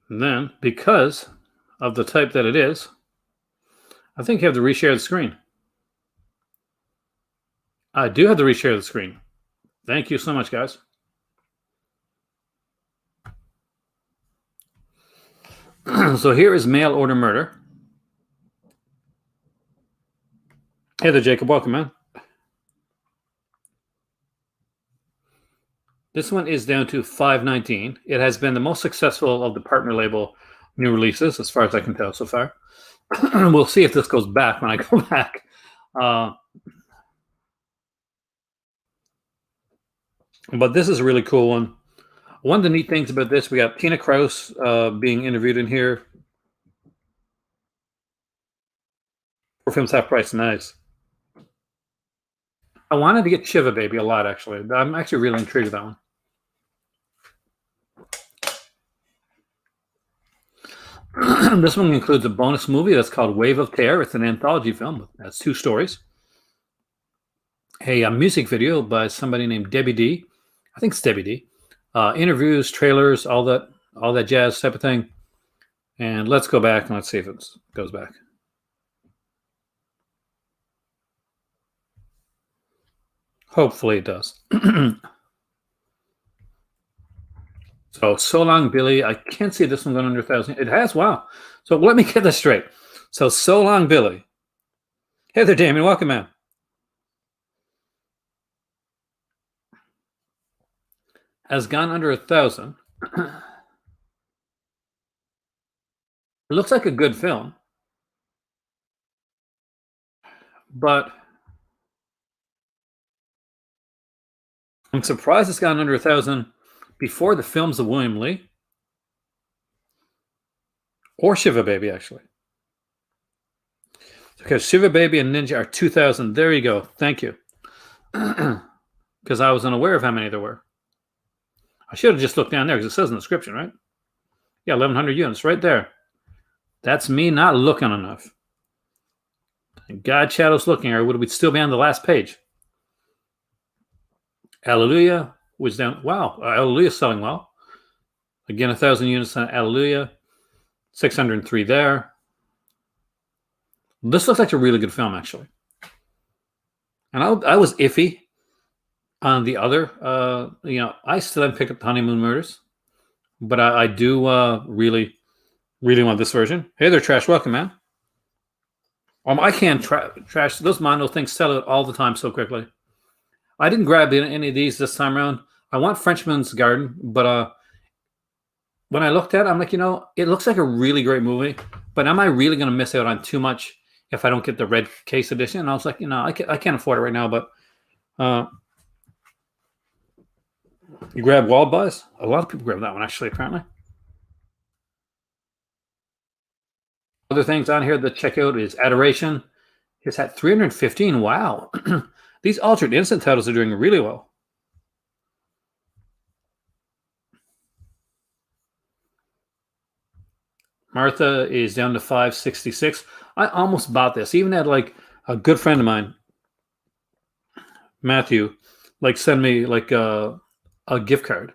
And then, because of the type that it is, I think you have to reshare the screen. I do have to reshare the screen. Thank you so much, guys. So here is Mail Order Murder. Hey there, Jacob. Welcome, man. This one is down to 519. It has been the most successful of the partner label new releases, as far as I can tell so far. We'll see if this goes back when I go back. But this is a really cool one. One of the neat things about this, we got Tina Kraus being interviewed in here. 4 films half price, nice. I wanted to get Shiva Baby a lot, actually. I'm actually really intrigued with that one. This one includes a bonus movie that's called Wave of Terror. It's an anthology film. It has 2 stories. A music video by somebody named Debbie D. I think it's Debbie D. Interviews, trailers, all that jazz type of thing. And let's go back and let's see if it goes back. Hopefully it does. So Long Billy. I can't see this one going under 1,000. It has. Wow. So let me get this straight. So Long Billy. Hey there, Damien. Welcome, man. Has gone under 1,000. It looks like a good film, but I'm surprised it's gone under 1,000 before the films of William Lee or Shiva Baby, actually. Because Shiva Baby and Ninja are 2,000. There you go. Thank you. Because I was unaware of how many there were. I should have just looked down there because it says in the description, right? Yeah, 1,100 units right there. That's me not looking enough. God Shadow's looking, or would we still be on the last page? Alleluia was down. Wow, Alleluia's selling well. Again, 1,000 units on Alleluia. 603 there. This looks like a really good film, actually. And I was iffy on the other. I still haven't picked up the Honeymoon Murders, but I do really, really want this version. Hey there, Trash. Welcome, man. I can't trash. Those Mondo things sell out all the time so quickly. I didn't grab any of these this time around. I want Frenchman's Garden, but when I looked at it, I'm like, it looks like a really great movie, but am I really going to miss out on too much if I don't get the red case edition? And I was like, I can't afford it right now, but you grab Wild Buzz? A lot of people grab that one, actually, apparently. Other things on here to check out is Adoration. It's at 315. Wow. These Altered Instant titles are doing really well. Martha is down to 566. I almost bought this. Even had like a good friend of mine, Matthew, like send me like a gift card.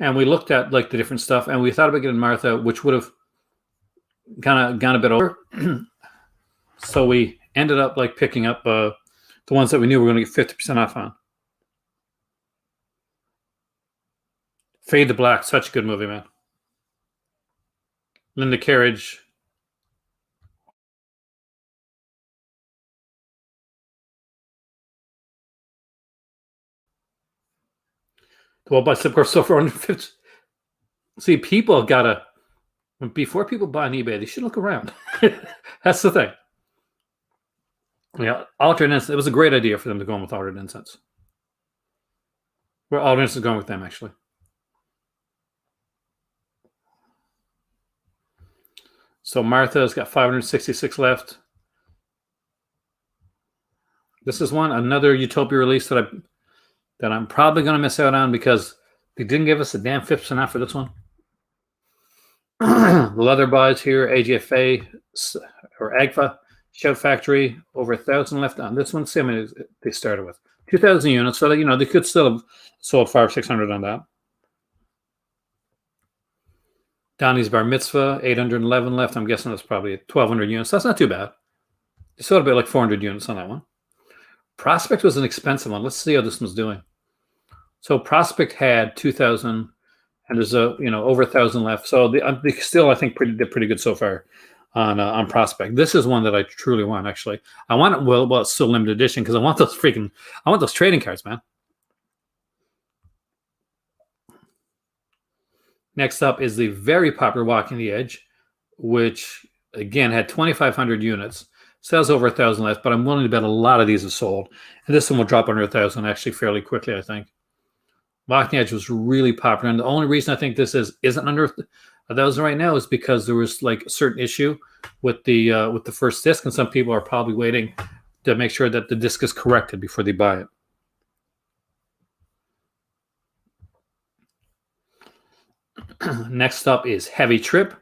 And we looked at like the different stuff and we thought about getting Martha, which would have kind of gone a bit over. So we ended up like picking up the ones that we knew we were going to get 50% off on. Fade to Black, such a good movie, man. Linda Carriage. Well, by Slipcore so for 150. See, people gotta, before people buy on eBay, they should look around. That's the thing. Yeah, Altered Incense. It was a great idea for them to go in with Altered Incense. Where Altered Incense is going with them, actually. So Martha's got 566 left. This is another Utopia release that I'm probably going to miss out on because they didn't give us a damn 50% off for this one. The leather buys here, AGFA or AGFA, Shout Factory, over 1,000 left on this one. Same as they started with 2,000 units, so that, they could still have sold 500 or 600 on that. Donnie's Bar Mitzvah, 811 left. I'm guessing that's probably 1,200 units. That's not too bad. They sold about like 400 units on that one. Prospect was an expensive one. Let's see how this one's doing. So Prospect had 2,000, and there's over 1,000 left. So they still, I think, did pretty good so far on Prospect. This is one that I truly want. Actually, I want it. Well, it's still limited edition because I want those trading cards, man. Next up is the very popular Walking the Edge, which again had 2,500 units. Sells over 1,000 left, but I'm willing to bet a lot of these have sold. And this one will drop under 1,000 actually fairly quickly, I think. Walking the Edge was really popular, and the only reason I think this isn't under 1,000 right now is because there was like a certain issue with the first disc, and some people are probably waiting to make sure that the disc is corrected before they buy it. Next up is Heavy Trip,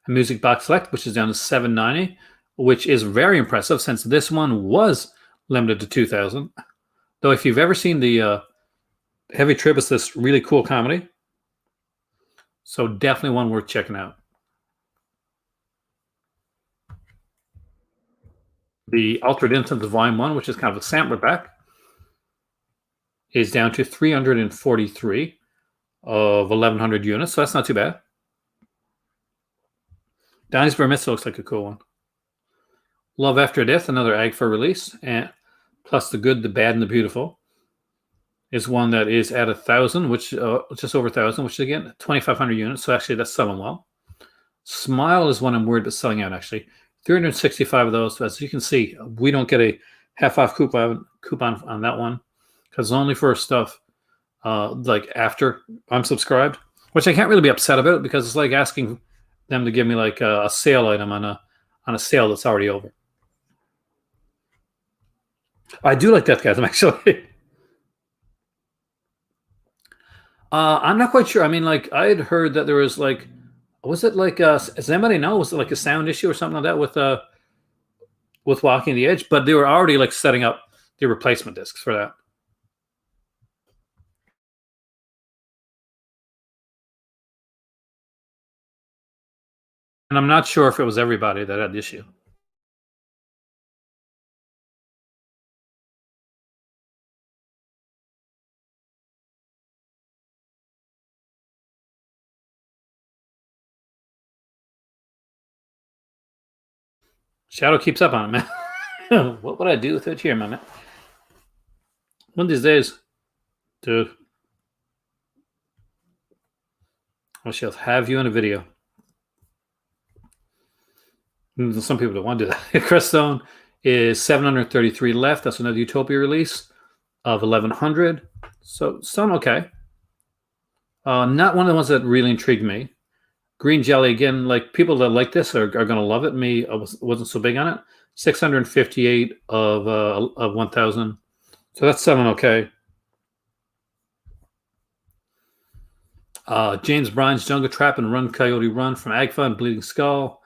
a Music Box Select, which is down to 790, which is very impressive since this one was limited to 2,000. Though if you've ever seen the Heavy Trip, it's this really cool comedy. So definitely one worth checking out. The Altered Instance Volume 1, which is kind of a sampler pack, is down to 343 of 1,100 units, so that's not too bad. Donnie's Bar Mitzvah looks like a cool one. Love After Death, another AGFA release, and plus The Good, the Bad, and the Beautiful is one that is at 1,000, which just over 1,000, which is again 2,500 units. So actually, that's selling well. Smile is one I'm worried about selling out. Actually, 365 of those. So as you can see, we don't get a half-off coupon on that one because it's only for stuff like after I'm subscribed, which I can't really be upset about because it's like asking them to give me like a sale item on a sale that's already over. I do like Deathgasm actually. I'm not quite sure. I mean, like I had heard that there was like, was it like does anybody know? Was it like a sound issue or something like that with Walking the Edge? But they were already like setting up the replacement discs for that. And I'm not sure if it was everybody that had the issue. Shadow keeps up on it, man. What would I do with it here, man? One of these days, dude, I shall have you in a video. Some people don't want to do that. Creststone is 733 left. That's another Utopia release of 1,100. So some okay. Not one of the ones that really intrigued me. Green Jelly, again, like people that like this are going to love it. Me, I wasn't so big on it. 658 of 1,000. So that's selling okay. James Bryan's Jungle Trap and Run Coyote Run from Agfa and Bleeding Skull.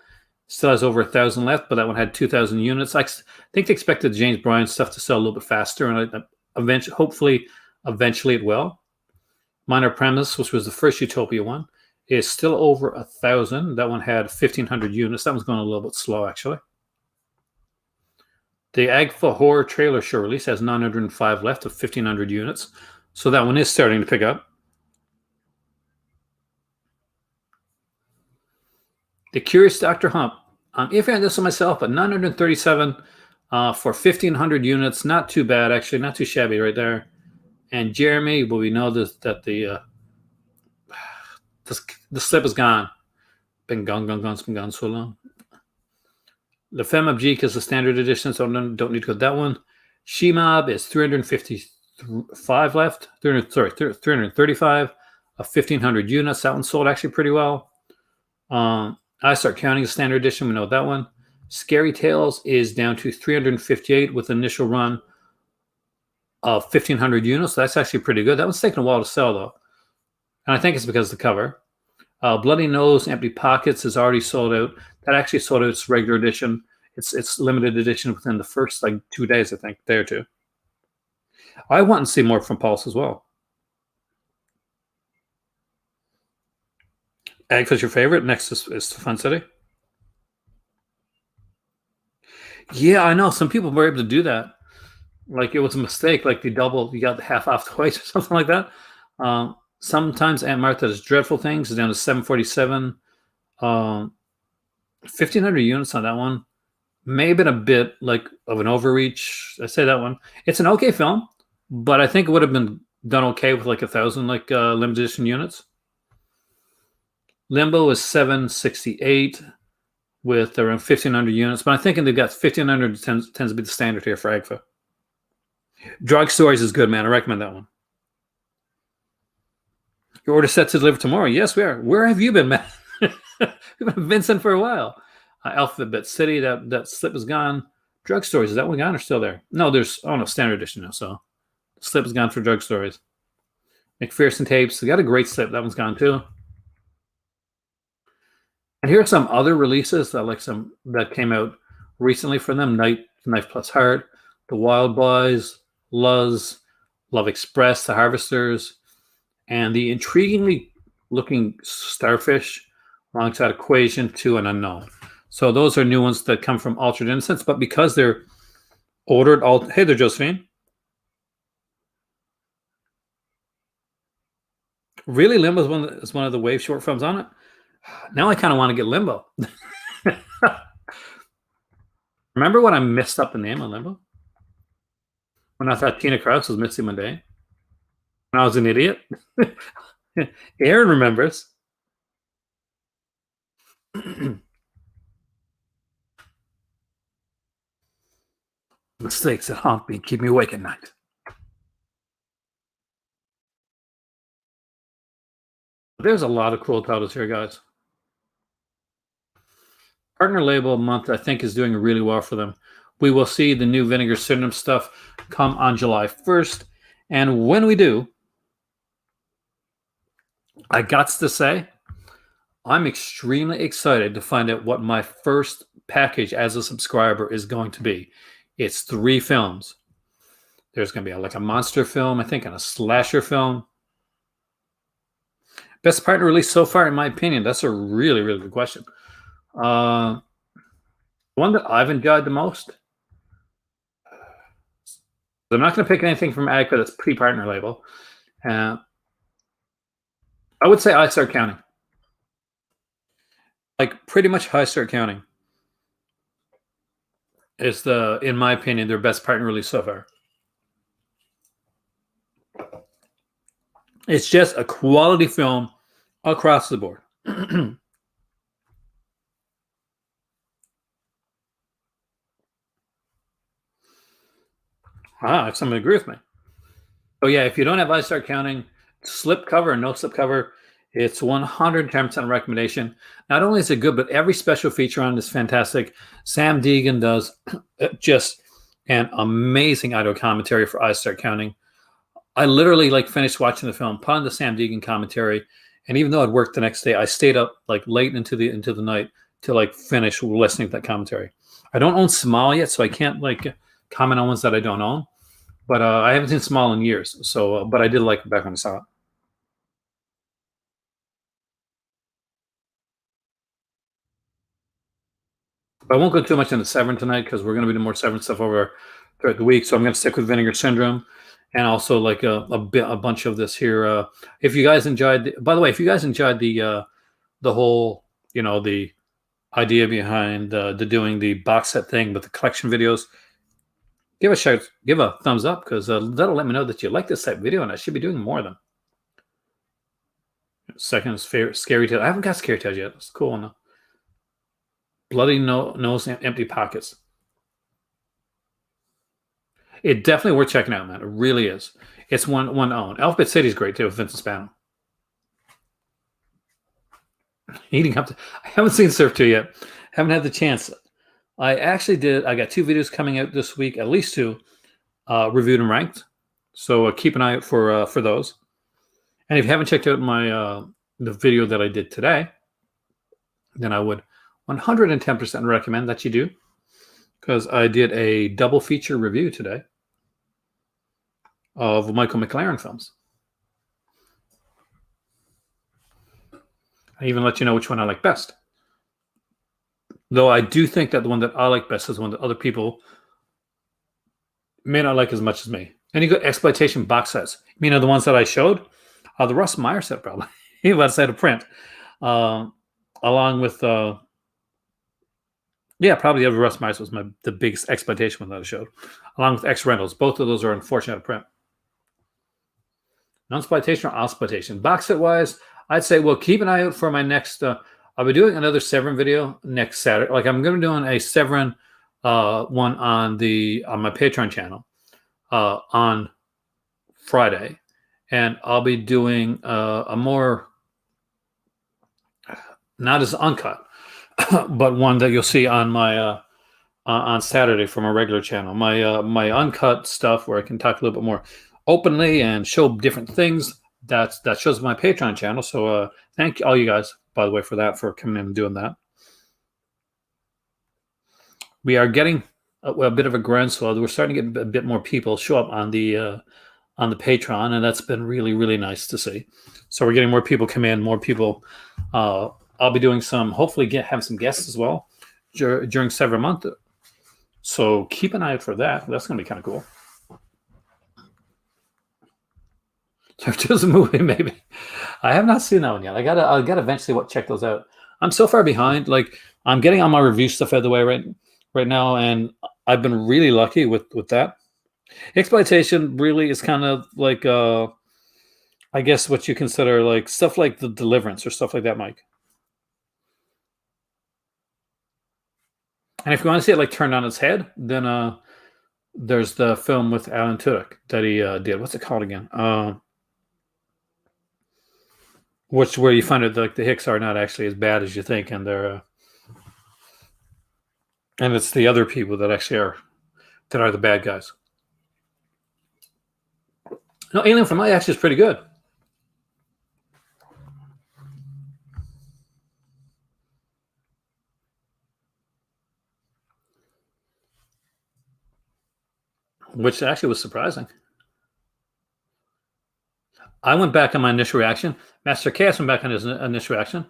Still has over 1,000 left, but that one had 2,000 units. I think they expected James Bryan stuff to sell a little bit faster, and eventually it will. Minor Premise, which was the first Utopia one, is still over 1,000. That one had 1,500 units. That one's going a little bit slow, actually. The Agfa Horror Trailer Show release has 905 left of 1,500 units. So that one is starting to pick up. The Curious Dr. Hump. I'm iffy on this one myself, but 937 for 1,500 units. Not too bad, actually. Not too shabby right there. And Jeremy, well, we know that the slip is gone. It's been gone so long. The Femme of Geek is the standard edition, so don't need to go that one. She-Mob is 355 left. 335 of 1,500 units. That one sold actually pretty well. I Start Counting is standard edition. We know that one. Scary Tales is down to 358 with initial run of 1,500 units. So that's actually pretty good. That one's taking a while to sell, though. And I think it's because of the cover. Bloody Nose, Empty Pockets is already sold out. That actually sold out its regular edition. It's limited edition within the first 2 days, I think, day or two. I want to see more from Pulse as well. Agfa's your favorite. Next is Fun City. Yeah, I know. Some people were able to do that. It was a mistake. You got the half off twice or something like that. Sometimes Aunt Martha does dreadful things. It's down to 747. 1,500 units on that one. May have been a bit of an overreach. I say that one. It's an okay film, but I think it would have been done okay with 1,000 limited edition units. Limbo is 768 with around 1,500 units, but I'm thinking they've got 1,500 tends to be the standard here for Agfa. Drug Stories is good, man. I recommend that one. Your order set to deliver tomorrow. Yes, we are. Where have you been, man? We've been Vincent for a while. Alphabet City, that slip is gone. Drug Stories, is that one gone or still there? No, standard edition now, so the slip is gone for Drug Stories. McPherson Tapes, they got a great slip. That one's gone too. And here are some other releases that came out recently for them. Knife Plus Heart, The Wild Boys, Luz, Love Express, The Harvesters, and the intriguingly looking Starfish alongside Equation 2 and Unknown. So those are new ones that come from Altered Innocence, but because they're ordered hey there, Josephine. Really, Limbo is one of the Wave short films on it. Now I kind of want to get Limbo. Remember when I messed up the name on Limbo? When I thought Tina Krause was Misty Monday? When I was an idiot? Aaron remembers. Mistakes that haunt me keep me awake at night. There's a lot of cool titles here, guys. Partner label month, I think, is doing really well for them. We will see the new Vinegar Syndrome stuff come on July 1st. And when we do, I got to say, I'm extremely excited to find out what my first package as a subscriber is going to be. It's 3 films. There's going to be a monster film, I think, and a slasher film. Best partner release so far, in my opinion. That's a really, really good question. One that I've enjoyed the most. I'm not going to pick anything from Agfa that's pre-partner label. I would say I Start Counting. Pretty much I Start Counting is in my opinion, their best partner release so far. It's just a quality film across the board. If someone agree with me. Oh yeah, if you don't have I Start Counting, slip cover or no slip cover, it's 110% recommendation. Not only is it good, but every special feature on it is fantastic. Sam Deegan does just an amazing audio commentary for I Start Counting. I literally finished watching the film, put on the Sam Deegan commentary, And even though I'd worked the next day, I stayed up like late into the night to like finish listening to that commentary. I don't own Smile yet, so I can't like comment on ones that I don't own. But I haven't seen Smile in years, so but I did like it back when I saw it. But I won't go too much into Severin tonight because we're going to be doing more Severin stuff over throughout the week. So I'm going to stick with Vinegar Syndrome, and also like a bunch of this here. If you guys enjoyed, by the way, if you guys enjoyed the whole, the idea behind the doing the box set thing with the collection videos, give a thumbs up, because that'll let me know that you like this type of video, and I should be doing more of them. Second is Scary Tales. I haven't got Scary Tales yet. It's cool enough. Bloody Nose, Empty Pockets. It definitely worth checking out, man. It really is. It's one own. Alphabet City is great too with Vincent Spano. Eating up to, I haven't seen Surf 2 yet. Haven't had the chance. I actually did. I got 2 videos coming out this week, at least 2, reviewed and ranked. So keep an eye out for those. And if you haven't checked out my the video that I did today, then I would 110% recommend that you do, because I did a double feature review today of Michael McLaren films. I even let you know which one I like best. Though I do think that the one that I like best is the one that other people may not like as much as me. And you got exploitation box sets. You know, the ones that I showed? The Russ Meyer set, probably. He was out of print. Along with... yeah, probably the Russ Myers was the biggest exploitation one that I showed, along with X Rentals. Both of those are unfortunate to print. Non-exploitation or exploitation. Box set wise, I'd say, well, keep an eye out for my next. I'll be doing another Severin video next Saturday. Like, I'm going to be doing a Severin one on my Patreon channel on Friday, and I'll be doing a more, not as uncut, but one that you'll see on my on Saturday from a regular channel. My uncut stuff, where I can talk a little bit more openly and show different things, that shows my Patreon channel. So thank all you guys, by the way, for coming in and doing that. We are getting a bit of a groundswell. We're starting to get a bit more people show up on the Patreon, and that's been really, really nice to see. So we're getting more people come in, more people. I'll be doing hopefully have some guests as well during Severin month. So keep an eye out for that. That's going to be kind of cool. There's a movie, maybe. I have not seen that one yet. I gotta eventually check those out. I'm so far behind. Like, I'm getting all my review stuff out of the way right now, and I've been really lucky with that. Exploitation really is kind of like I guess what you consider like stuff like The Deliverance or stuff like that, Mike. And if you want to see it like turned on its head, then there's the film with Alan Tudyk that he did. What's it called again? Where you find out like the Hicks are not actually as bad as you think, and they're and it's the other people that actually are the bad guys. No, Alien from My actually is pretty good. Which actually was surprising. I went back on my initial reaction. Master Chaos went back on his initial reaction.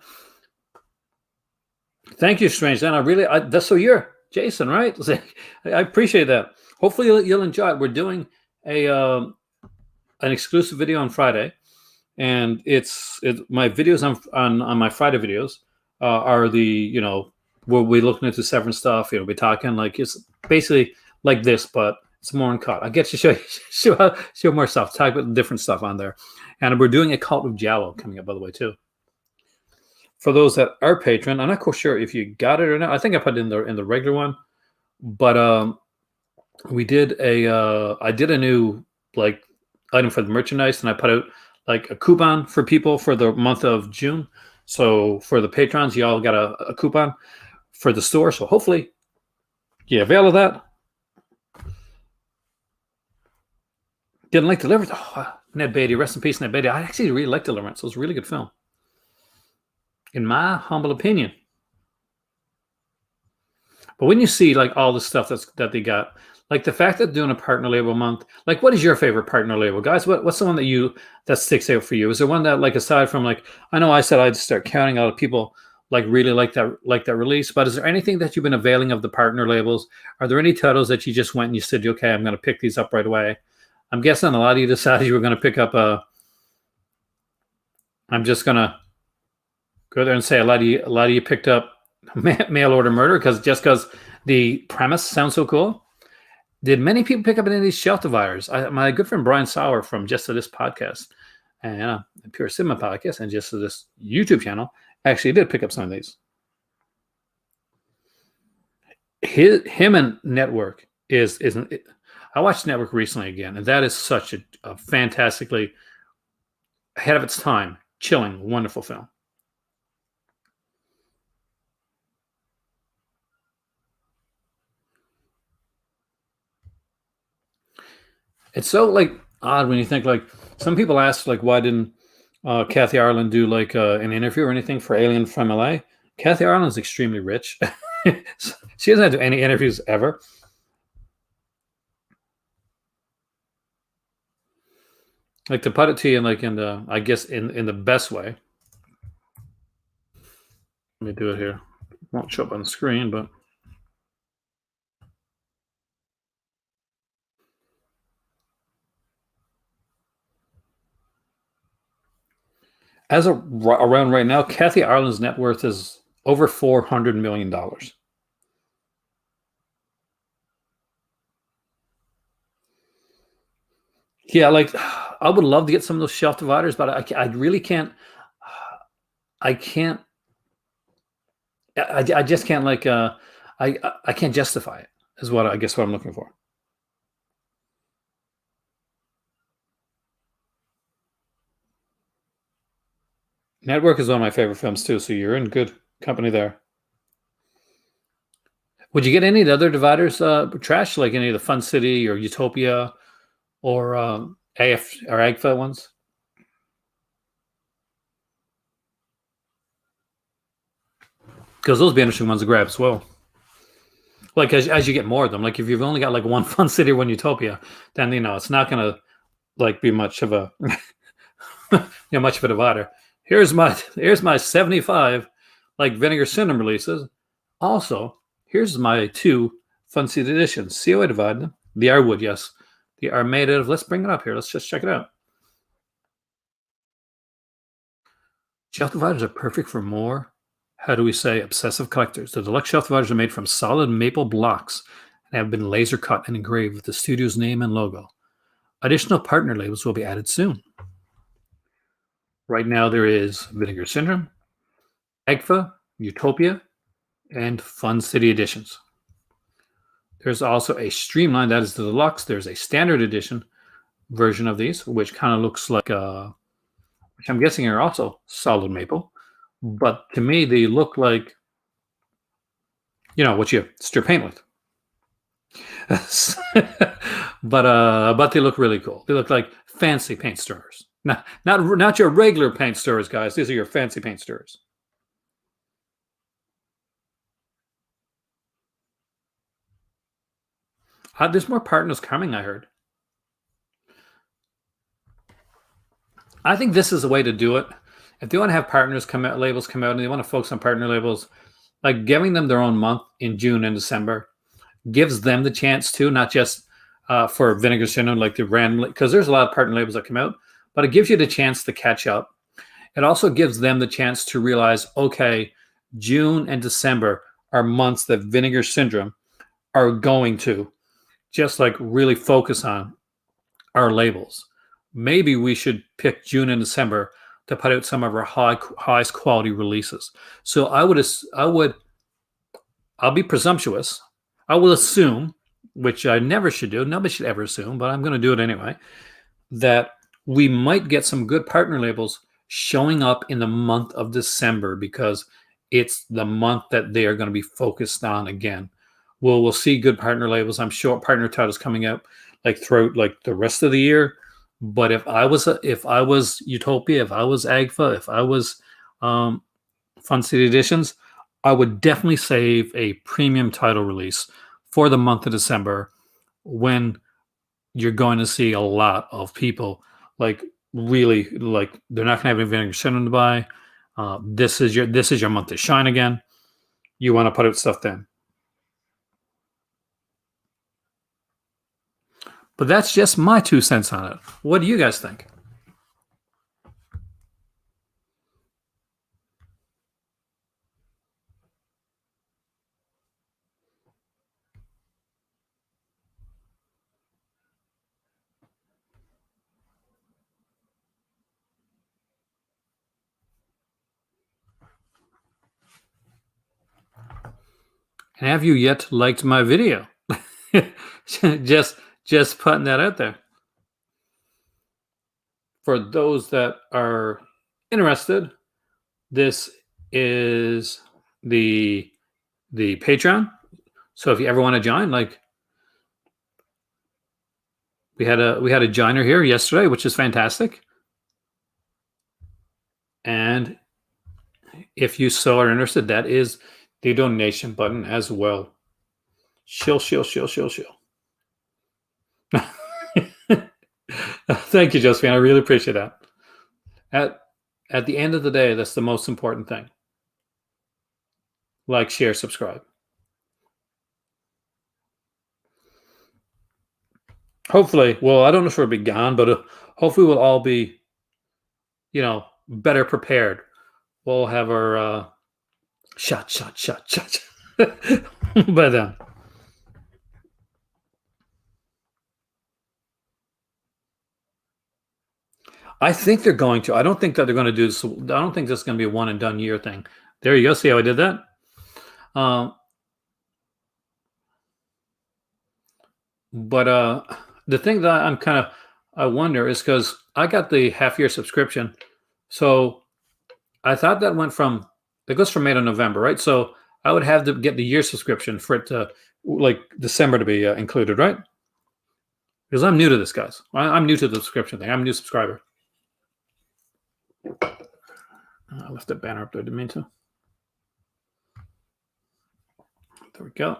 Thank you, Strange. And that's so you're Jason, right? I appreciate that. Hopefully you'll enjoy it. We're doing an exclusive video on Friday, and my videos on my Friday videos are where we're looking into Severin stuff. We're talking like it's basically like this, but it's more uncut. I get to show more stuff, talk about different stuff on there. And we're doing a Cult of Giallo coming up, by the way, too. For those that are patron, I'm not quite sure if you got it or not. I think I put it in the regular one, but I did a new like item for the merchandise, and I put out like a coupon for people for the month of June. So for the patrons, you all got a coupon for the store. So hopefully you avail of that. Didn't like Deliverance. Oh, Ned Beatty, rest in peace, Ned Beatty. I actually really liked Deliverance. It was a really good film. in my humble opinion. But when you see like all the stuff that they got, like the fact that doing a partner label month, like what is your favorite partner label, guys? What's the one that sticks out for you? Is there one that, like, aside from, like, I know I said I'd start counting out people like really like that release, but is there anything that you've been availing of the partner labels? Are there any titles that you just went and you said, okay, I'm going to pick these up right away? I'm guessing a lot of you decided you were going to pick up I'm just going to go there and say a lot of you picked up Mail Order Murder because the premise sounds so cool. Did many people pick up any of these shelf dividers? My good friend Brian Sauer from Just to This podcast and Pure Cinema podcast and Just to This YouTube channel actually did pick up some of these. Him and Network isn't. I watched Network recently again, and that is such a fantastically ahead of its time, chilling, wonderful film. It's so like odd when you think, like, some people ask, like, why didn't Kathy Ireland do like an interview or anything for Alien from LA? Kathy Ireland's extremely rich. She doesn't have to do any interviews ever. Like, to put it to you, like, in the, I guess, in the best way. Let me do it here. It won't show up on the screen, but as of around right now, Kathy Ireland's net worth is over $400 million. Yeah, like, I would love to get some of those shelf dividers, but I really can't. I can't. I just can't, like. I can't justify it. Is what I guess what I'm looking for. Network is one of my favorite films too, so you're in good company there. Would you get any of the other dividers trash, like any of the Fun City or Utopia or AF or AGFA ones? Because those would be interesting ones to grab as well. Like, as you get more of them, like if you've only got like one Fun City or one Utopia, then it's not going to like be much of a much of a divider. Here's my 75 like Vinegar Syndrome releases. Also, here's my 2 Fun City editions. See how I divide them? They are wood, yes. They are made out of. Let's bring it up here. Let's just check it out. Shelf dividers are perfect for more, how do we say, obsessive collectors. The deluxe shelf dividers are made from solid maple blocks and have been laser cut and engraved with the studio's name and logo. Additional partner labels will be added soon. Right now, there is Vinegar Syndrome, AGFA, Utopia, and Fun City editions. There's also a streamlined, that is the deluxe. There's a standard edition version of these, which kind of looks like which I'm guessing are also solid maple. But to me, they look like, what you strip paint with. but they look really cool. They look like fancy paint stirrers. Not your regular paint stirrers, guys. These are your fancy paint stirrers. There's more partners coming, I heard. I think this is the way to do it. If they want to have partners come out, labels come out, and they want to focus on partner labels, like giving them their own month in June and December gives them the chance to, not just for Vinegar Syndrome, like the random, because there's a lot of partner labels that come out, but it gives you the chance to catch up. It also gives them the chance to realize, okay, June and December are months that Vinegar Syndrome are going to just like really focus on our labels. Maybe we should pick June and December to put out some of our highest quality releases. So I'll be presumptuous. I will assume, which I never should do, nobody should ever assume, but I'm going to do it anyway, that we might get some good partner labels showing up in the month of December because it's the month that they are going to be focused on again. We'll see good partner labels. I'm sure partner titles coming out like throughout like the rest of the year. But if I was Utopia, if I was AGFA, if I was Fun City Editions, I would definitely save a premium title release for the month of December when you're going to see a lot of people like really like they're not going to have anything to buy. This is your month to shine again. You want to put out stuff then. But that's just my 2 cents on it. What do you guys think? And have you yet liked my video? just putting that out there. For those that are interested, this is the Patreon. So if you ever want to join, like we had a joiner here yesterday, which is fantastic. And if you so are interested, that is the donation button as well. Shill. Thank you, Josephine. I really appreciate that. At the end of the day, that's the most important thing. Like, share, subscribe. Hopefully, well, I don't know if we'll be gone, but hopefully we'll all be, better prepared. We'll have our shot by then. I think they're going to. I don't think that they're going to do this. I don't think this is going to be a one and done year thing. There you go. See how I did that? But the thing that I wonder is because I got the half-year subscription, so I thought that goes from May to November, right? So I would have to get the year subscription for it to, like, December to be included, right? Because I'm new to this, guys. I'm new to the subscription thing. I'm a new subscriber. I left the banner up there. Didn't mean to. There we go.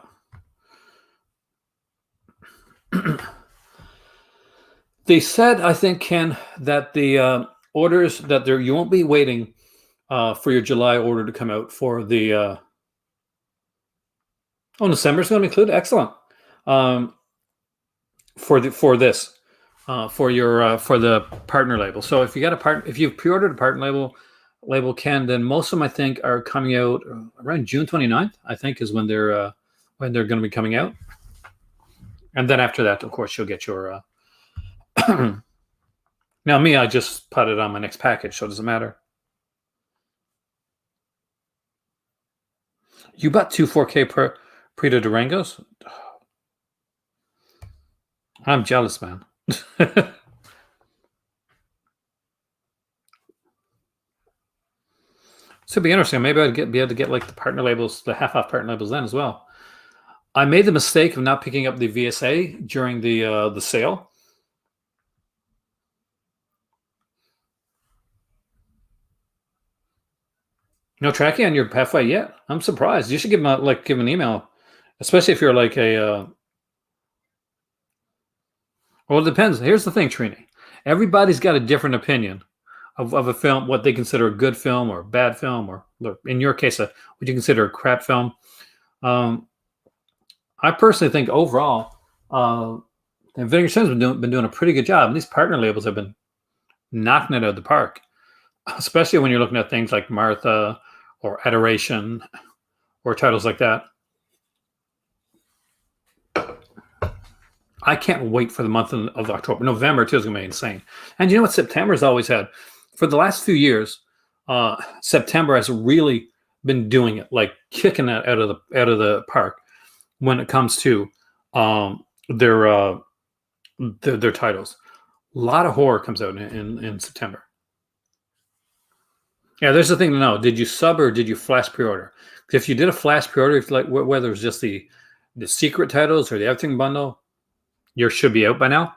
They said, I think, Ken, that the orders that you won't be waiting for your July order to come out for the. December is going to be included. Excellent. For the partner label. So if you got if you've pre-ordered a partner label, Ken, then most of them I think are coming out around June 29th. I think is when they're going to be coming out. And then after that, of course, you'll get your. Now, me, I just put it on my next package, so it doesn't matter. You bought 2 4K Preta Durangos? I'm jealous, man. So it'd be interesting. Maybe I'd be able to get like the partner labels, the half-off partner labels then as well. I made the mistake of not picking up the VSA during the sale. No tracking on your pathway yet? I'm surprised. You should give him an email, especially if you're like a. Well, it depends. Here's the thing, Trini. Everybody's got a different opinion of a film, what they consider a good film or a bad film, or in your case, what you consider a crap film. I personally think overall, Vinegar Synd's been doing a pretty good job. And these partner labels have been knocking it out of the park, especially when you're looking at things like Martha or Adoration or titles like that. I can't wait for the month of October. November, too, is going to be insane. And you know what September's always had? For the last few years, September has really been doing it, like kicking it out of the park when it comes to their titles. A lot of horror comes out in September. Yeah, there's the thing to know. Did you sub or did you flash pre-order? If you did a flash pre-order, whether it was just the secret titles or the everything bundle, yours should be out by now.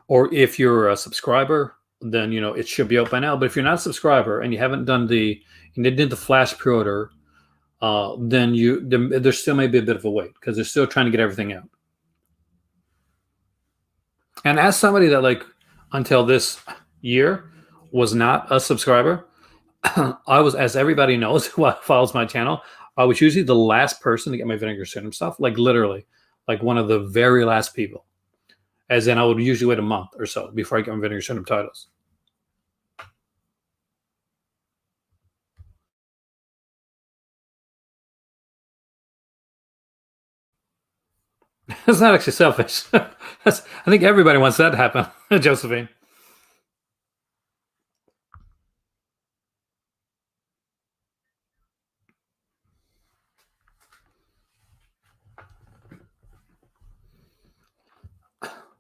Or if you're a subscriber, then it should be out by now. But if you're not a subscriber and you haven't done you did the flash pre-order, then there still may be a bit of a wait because they're still trying to get everything out. And as somebody that until this year was not a subscriber, I was, as everybody knows who follows my channel, I was usually the last person to get my Vinegar Syndrome stuff, literally, one of the very last people. As in, I would usually wait a month or so before I get my Vinegar Syndrome titles. That's not actually selfish. I think everybody wants that to happen, Josephine.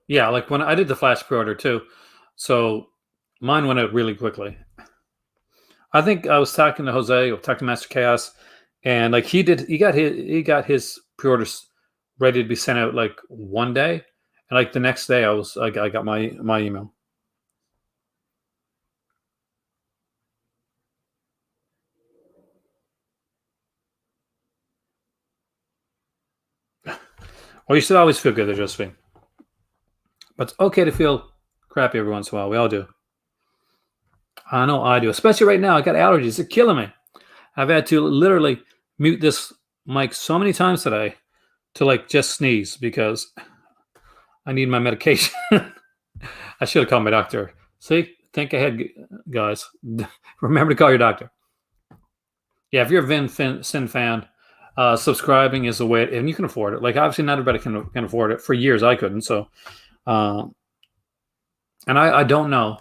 Yeah, when I did the flash pre-order too, so mine went out really quickly. I think I was talking to Jose, or talking to Master Chaos, and he got his pre-orders ready to be sent out one day, and the next day I got my email. Well, you should always feel good, Josephine. But it's okay to feel crappy every once in a while. We all do. I know I do. Especially right now. I got allergies. They're killing me. I've had to literally mute this mic so many times today to just sneeze because I need my medication. I should have called my doctor. See? Think ahead, guys. Remember to call your doctor. Yeah, if you're a Sin fan, subscribing is a way, and you can afford it. Obviously, not everybody can afford it. For years, I couldn't. So, and I don't know.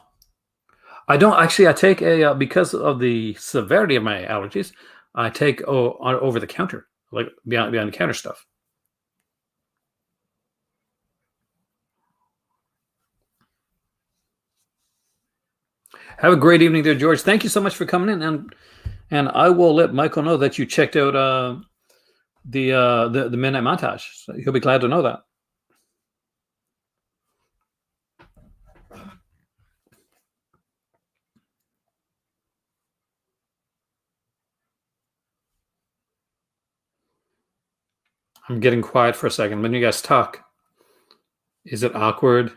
I don't actually. I take because of the severity of my allergies. I take over the counter, behind the counter stuff. Have a great evening there, George. Thank you so much for coming in, and I will let Michael know that you checked out the Midnight Montage. So he'll be glad to know that. I'm getting quiet for a second. When you guys talk, is it awkward?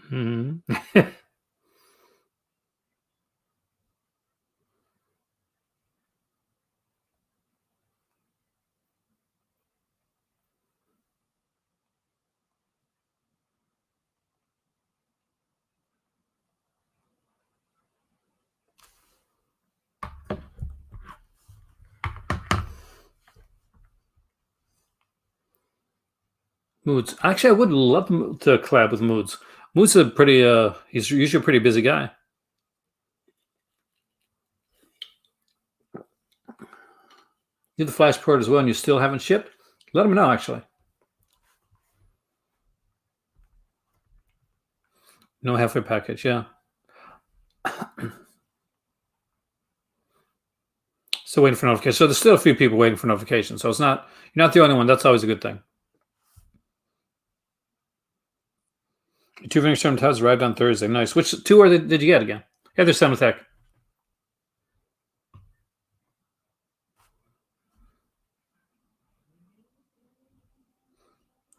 Mm-hmm. Moods. Actually, I would love to collab with Moods. Moods is he's usually a pretty busy guy. You the flash port as well, and you still haven't shipped? Let him know, actually. No halfway package, yeah. Still waiting for notification. So there's still a few people waiting for notification. So you're not the only one. That's always a good thing. 2 Vinegar Syndrome tabs arrived on Thursday. Nice. Which 2 did you get again? Yeah, there's Semitech.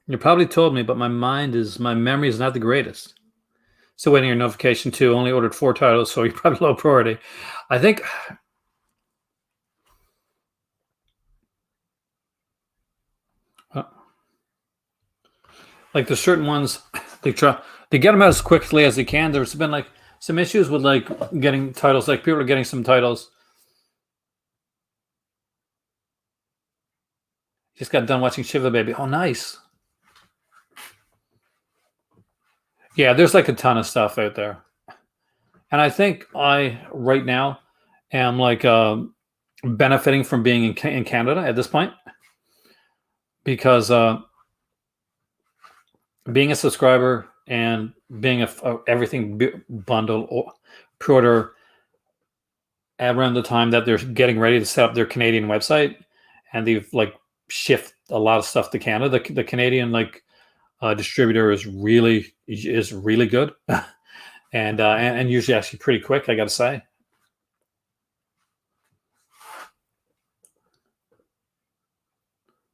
You probably told me, but my memory is not the greatest. Still waiting your notification too. Only ordered 4 titles, so you're probably low priority. I think there's certain ones they get them out as quickly as they can. There's been some issues with getting titles. People are getting some titles. Just got done watching Shiva Baby. Oh, nice. Yeah, there's a ton of stuff out there, and I think I right now am benefiting from being in Canada at this point because being a subscriber and being everything bundle or pre-order around the time that they're getting ready to set up their Canadian website, and they've like shift a lot of stuff to Canada. The Canadian distributor is really good, and usually actually pretty quick, I got to say.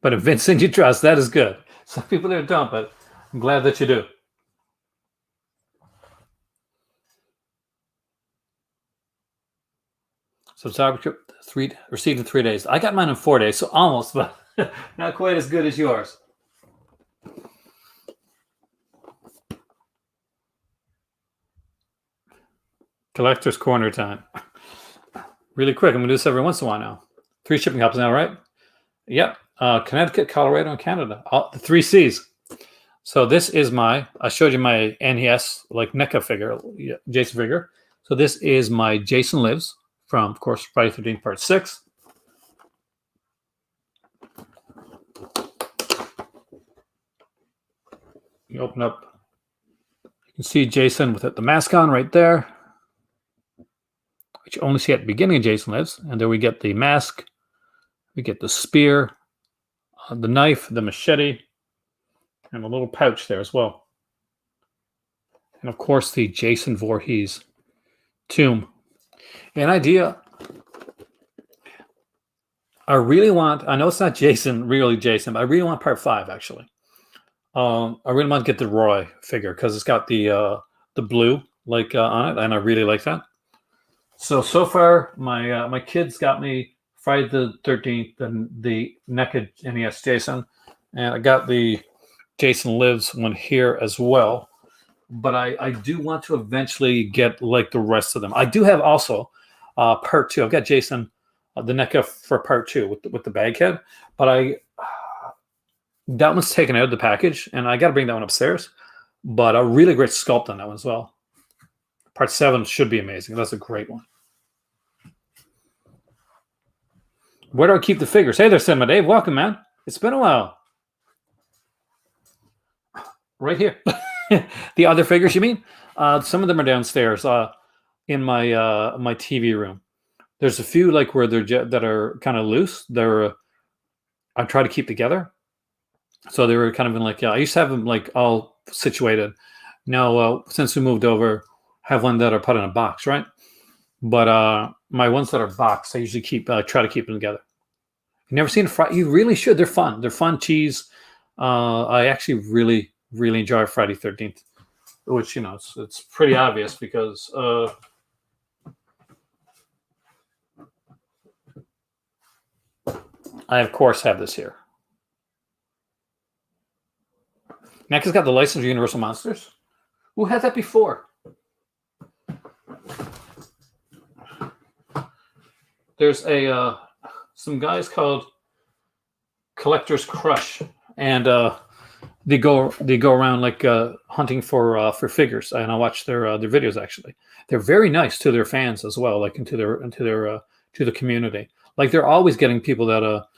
But if Vincent you trust, that is good. Some people there don't, but I'm glad that you do. So received in 3 days. I got mine in 4 days, so almost, but not quite as good as yours. Collector's Corner time. Really quick. I'm going to do this every once in a while now. 3 shipping hubs now, right? Yep. Connecticut, Colorado, and Canada. The 3 C's. So this is I showed you my NES, like NECA figure, Jason figure. So this is my Jason Lives from, of course, Friday 13th, Part 6. You open up, you can see Jason with the mask on right there, which you only see at the beginning of Jason Lives. And then we get the mask, we get the spear, the knife, the machete, and a little pouch there as well. And of course, the Jason Voorhees tomb. An idea I really want, I know it's not Jason, really Jason, but I really want Part 5, actually. I really want to get the Roy figure because it's got the blue on it, and I really like that. So far, my kids got me Friday the 13th and the NECA NES Jason, and I got the Jason Lives one here as well. But I do want to eventually get like the rest of them. I do have also Part 2. I've got Jason, the NECA for Part 2 with the bag head, but that one's taken out of the package, and I got to bring that one upstairs. But a really great sculpt on that one as well. Part 7 should be amazing. That's a great one. Where do I keep the figures? Hey there, Sinbad Dave. Welcome, man. It's been a while. Right here. The other figures, you mean? Some of them are downstairs in my TV room. There's a few where that are kind of loose. I try to keep together. So they were kind of in I used to have them all situated. Now, since we moved over, have one that are put in a box, right? But my ones that are boxed, I usually try to keep them together. You never seen a Friday? You really should. They're fun. They're fun cheese. I actually really, really enjoy Friday 13th, which it's pretty obvious because I of course have this here. NECA's got the license for Universal Monsters. Who had that before? There's some guys called Collector's Crush, and they go around hunting for figures, and I watch their videos. Actually, they're very nice to their fans as well, into the community. They're always getting people that'll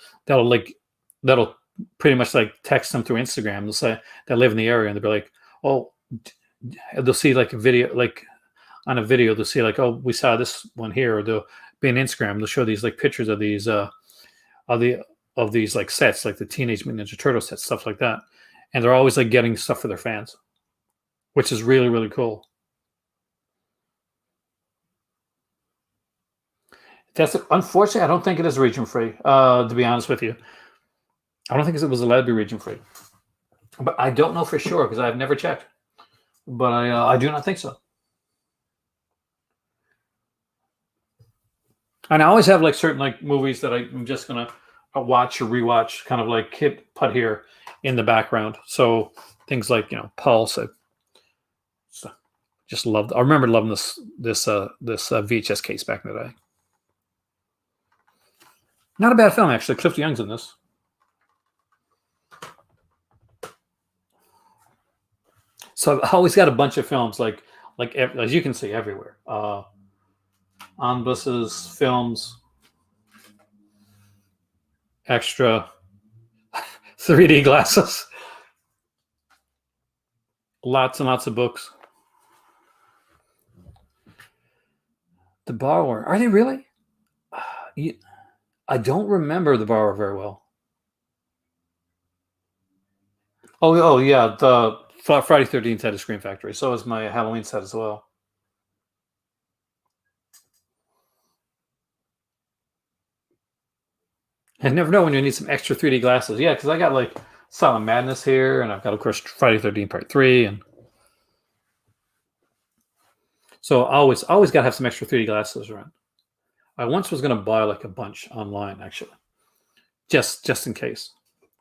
pretty much text them through Instagram. They'll say they live in the area, and they'll be like, oh, they'll see a video, on a video, they'll see oh, we saw this one here, or they'll be on Instagram. They'll show these pictures of these sets, the Teenage Mutant Ninja Turtle sets, stuff like that. And they're always getting stuff for their fans, which is really, really cool. Unfortunately, I don't think it is region free, to be honest with you. I don't think it was allowed to be region free, but I don't know for sure because I've never checked. But I do not think so. And I always have certain movies that I'm just gonna watch or rewatch, kind of put here in the background. So things like Pulse. I just loved. I remember loving this VHS case back in the day. Not a bad film, actually. Cliff Young's in this. So I've always got a bunch of films as you can see everywhere. Omnibuses, films, extra 3D glasses. Lots and lots of books. The Borrower. Are they really? I don't remember The Borrower very well. Oh yeah. The Friday 13th had a Scream Factory. So is my Halloween set as well. I never know when you need some extra 3D glasses. Yeah, because I got like Silent Madness here, and I've got, of course, Friday 13th Part 3, and so always got to have some extra 3D glasses around. I once was going to buy like a bunch online, actually, just in case.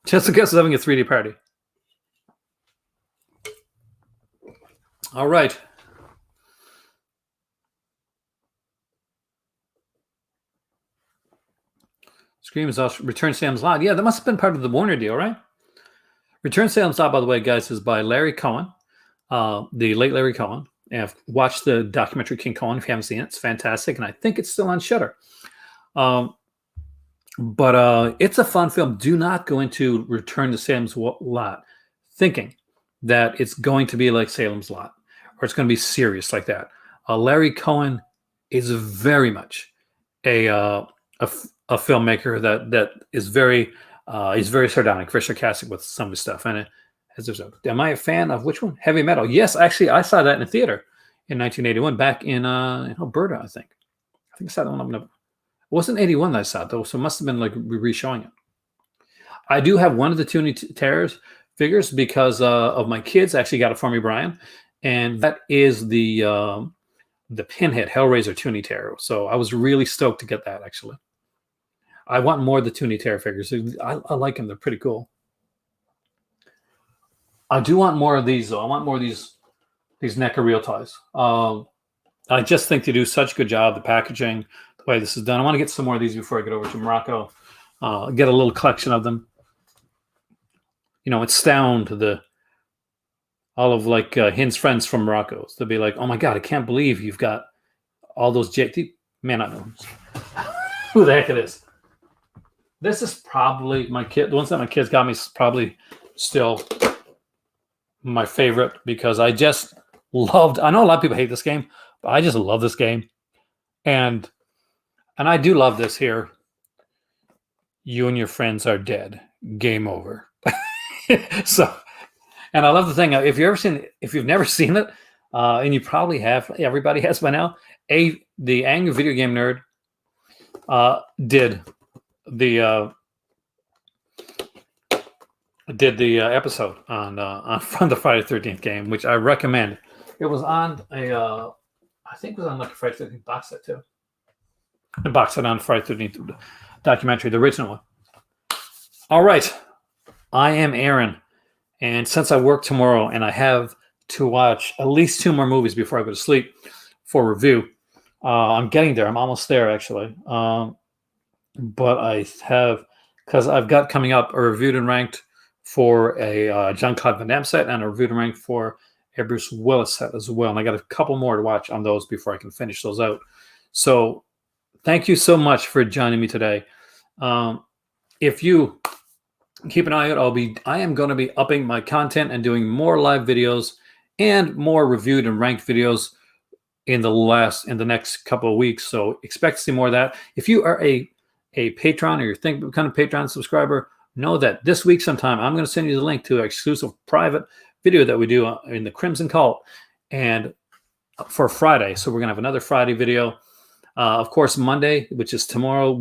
Just in case of having a 3D party. All right. Scream is also Return Salem's Lot. Yeah, that must have been part of the Warner deal, right? Return Salem's Lot, by the way, guys, is by Larry Cohen, the late Larry Cohen. And I've watched the documentary King Cohen. If you haven't seen it, it's fantastic, and I think it's still on Shudder. But it's a fun film. Do not go into Return to Salem's Lot thinking that it's going to be like Salem's Lot or it's going to be serious like that. Larry Cohen is very much a filmmaker that is very he's very sardonic, very sarcastic with some of his stuff. And am I a fan of which one? Heavy metal. Yes, actually, I saw that in the theater in 1981 back in Alberta, I think. I think I saw that one. It wasn't 81 that I saw it, though, so it must have been like re-showing it. I do have one of the Toonie Terrors figures because of my kids. Actually got it for me, Brian. And that is the Pinhead Hellraiser Toonie Terror. So I was really stoked to get that, actually. I want more of the Toonie Terror figures. I like them. They're pretty cool. I do want more of these, though. I want more of these NECA real toys. I just think they do such a good job, the packaging, the way this is done. I want to get some more of these before I get over to Morocco. Get a little collection of them. You know, astound all of like Hin's friends from Morocco. So they'll be like, oh my God, I can't believe you've got all those JT. Man, I know who the heck it is. This is probably the ones that my kids got me is probably still my favorite because I just loved. I know a lot of people hate this game, but I just love this game, and I do love this here. You and your friends are dead. Game over. So, and I love the thing. If you've never seen it, and you probably have, everybody has by now. The Angry Video Game Nerd did the episode on from the Friday 13th game, which I recommend. It was on I think it was on like a Friday 13th box set too. The box set on Friday 13th documentary, the original one. All right, I am Aaron, and since I work tomorrow and I have to watch at least 2 more movies before I go to sleep for review, I'm getting there. I'm almost there actually. But I have, because I've got coming up a reviewed and ranked for a Jean-Claude Van Damme set and a reviewed and ranked for a Bruce Willis set as well. And I got a couple more to watch on those before I can finish those out. So thank you so much for joining me today. If you keep an eye out, I am going to be upping my content and doing more live videos and more reviewed and ranked videos in the next couple of weeks. So expect to see more of that. If you are a patron or you're thinking of becoming a Patreon subscriber, know that this week sometime I'm going to send you the link to an exclusive private video that we do in the Crimson Cult and for Friday. So we're going to have another Friday video. Of course, Monday, which is tomorrow,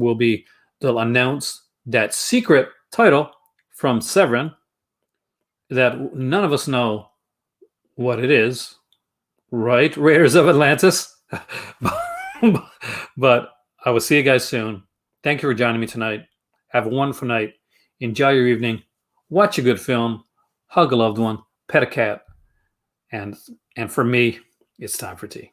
they'll announce that secret title from Severin that none of us know what it is, right? Raiders of Atlantis. But I will see you guys soon. Thank you for joining me tonight. Have a wonderful night. Enjoy your evening. Watch a good film. Hug a loved one. Pet a cat. And for me, it's time for tea.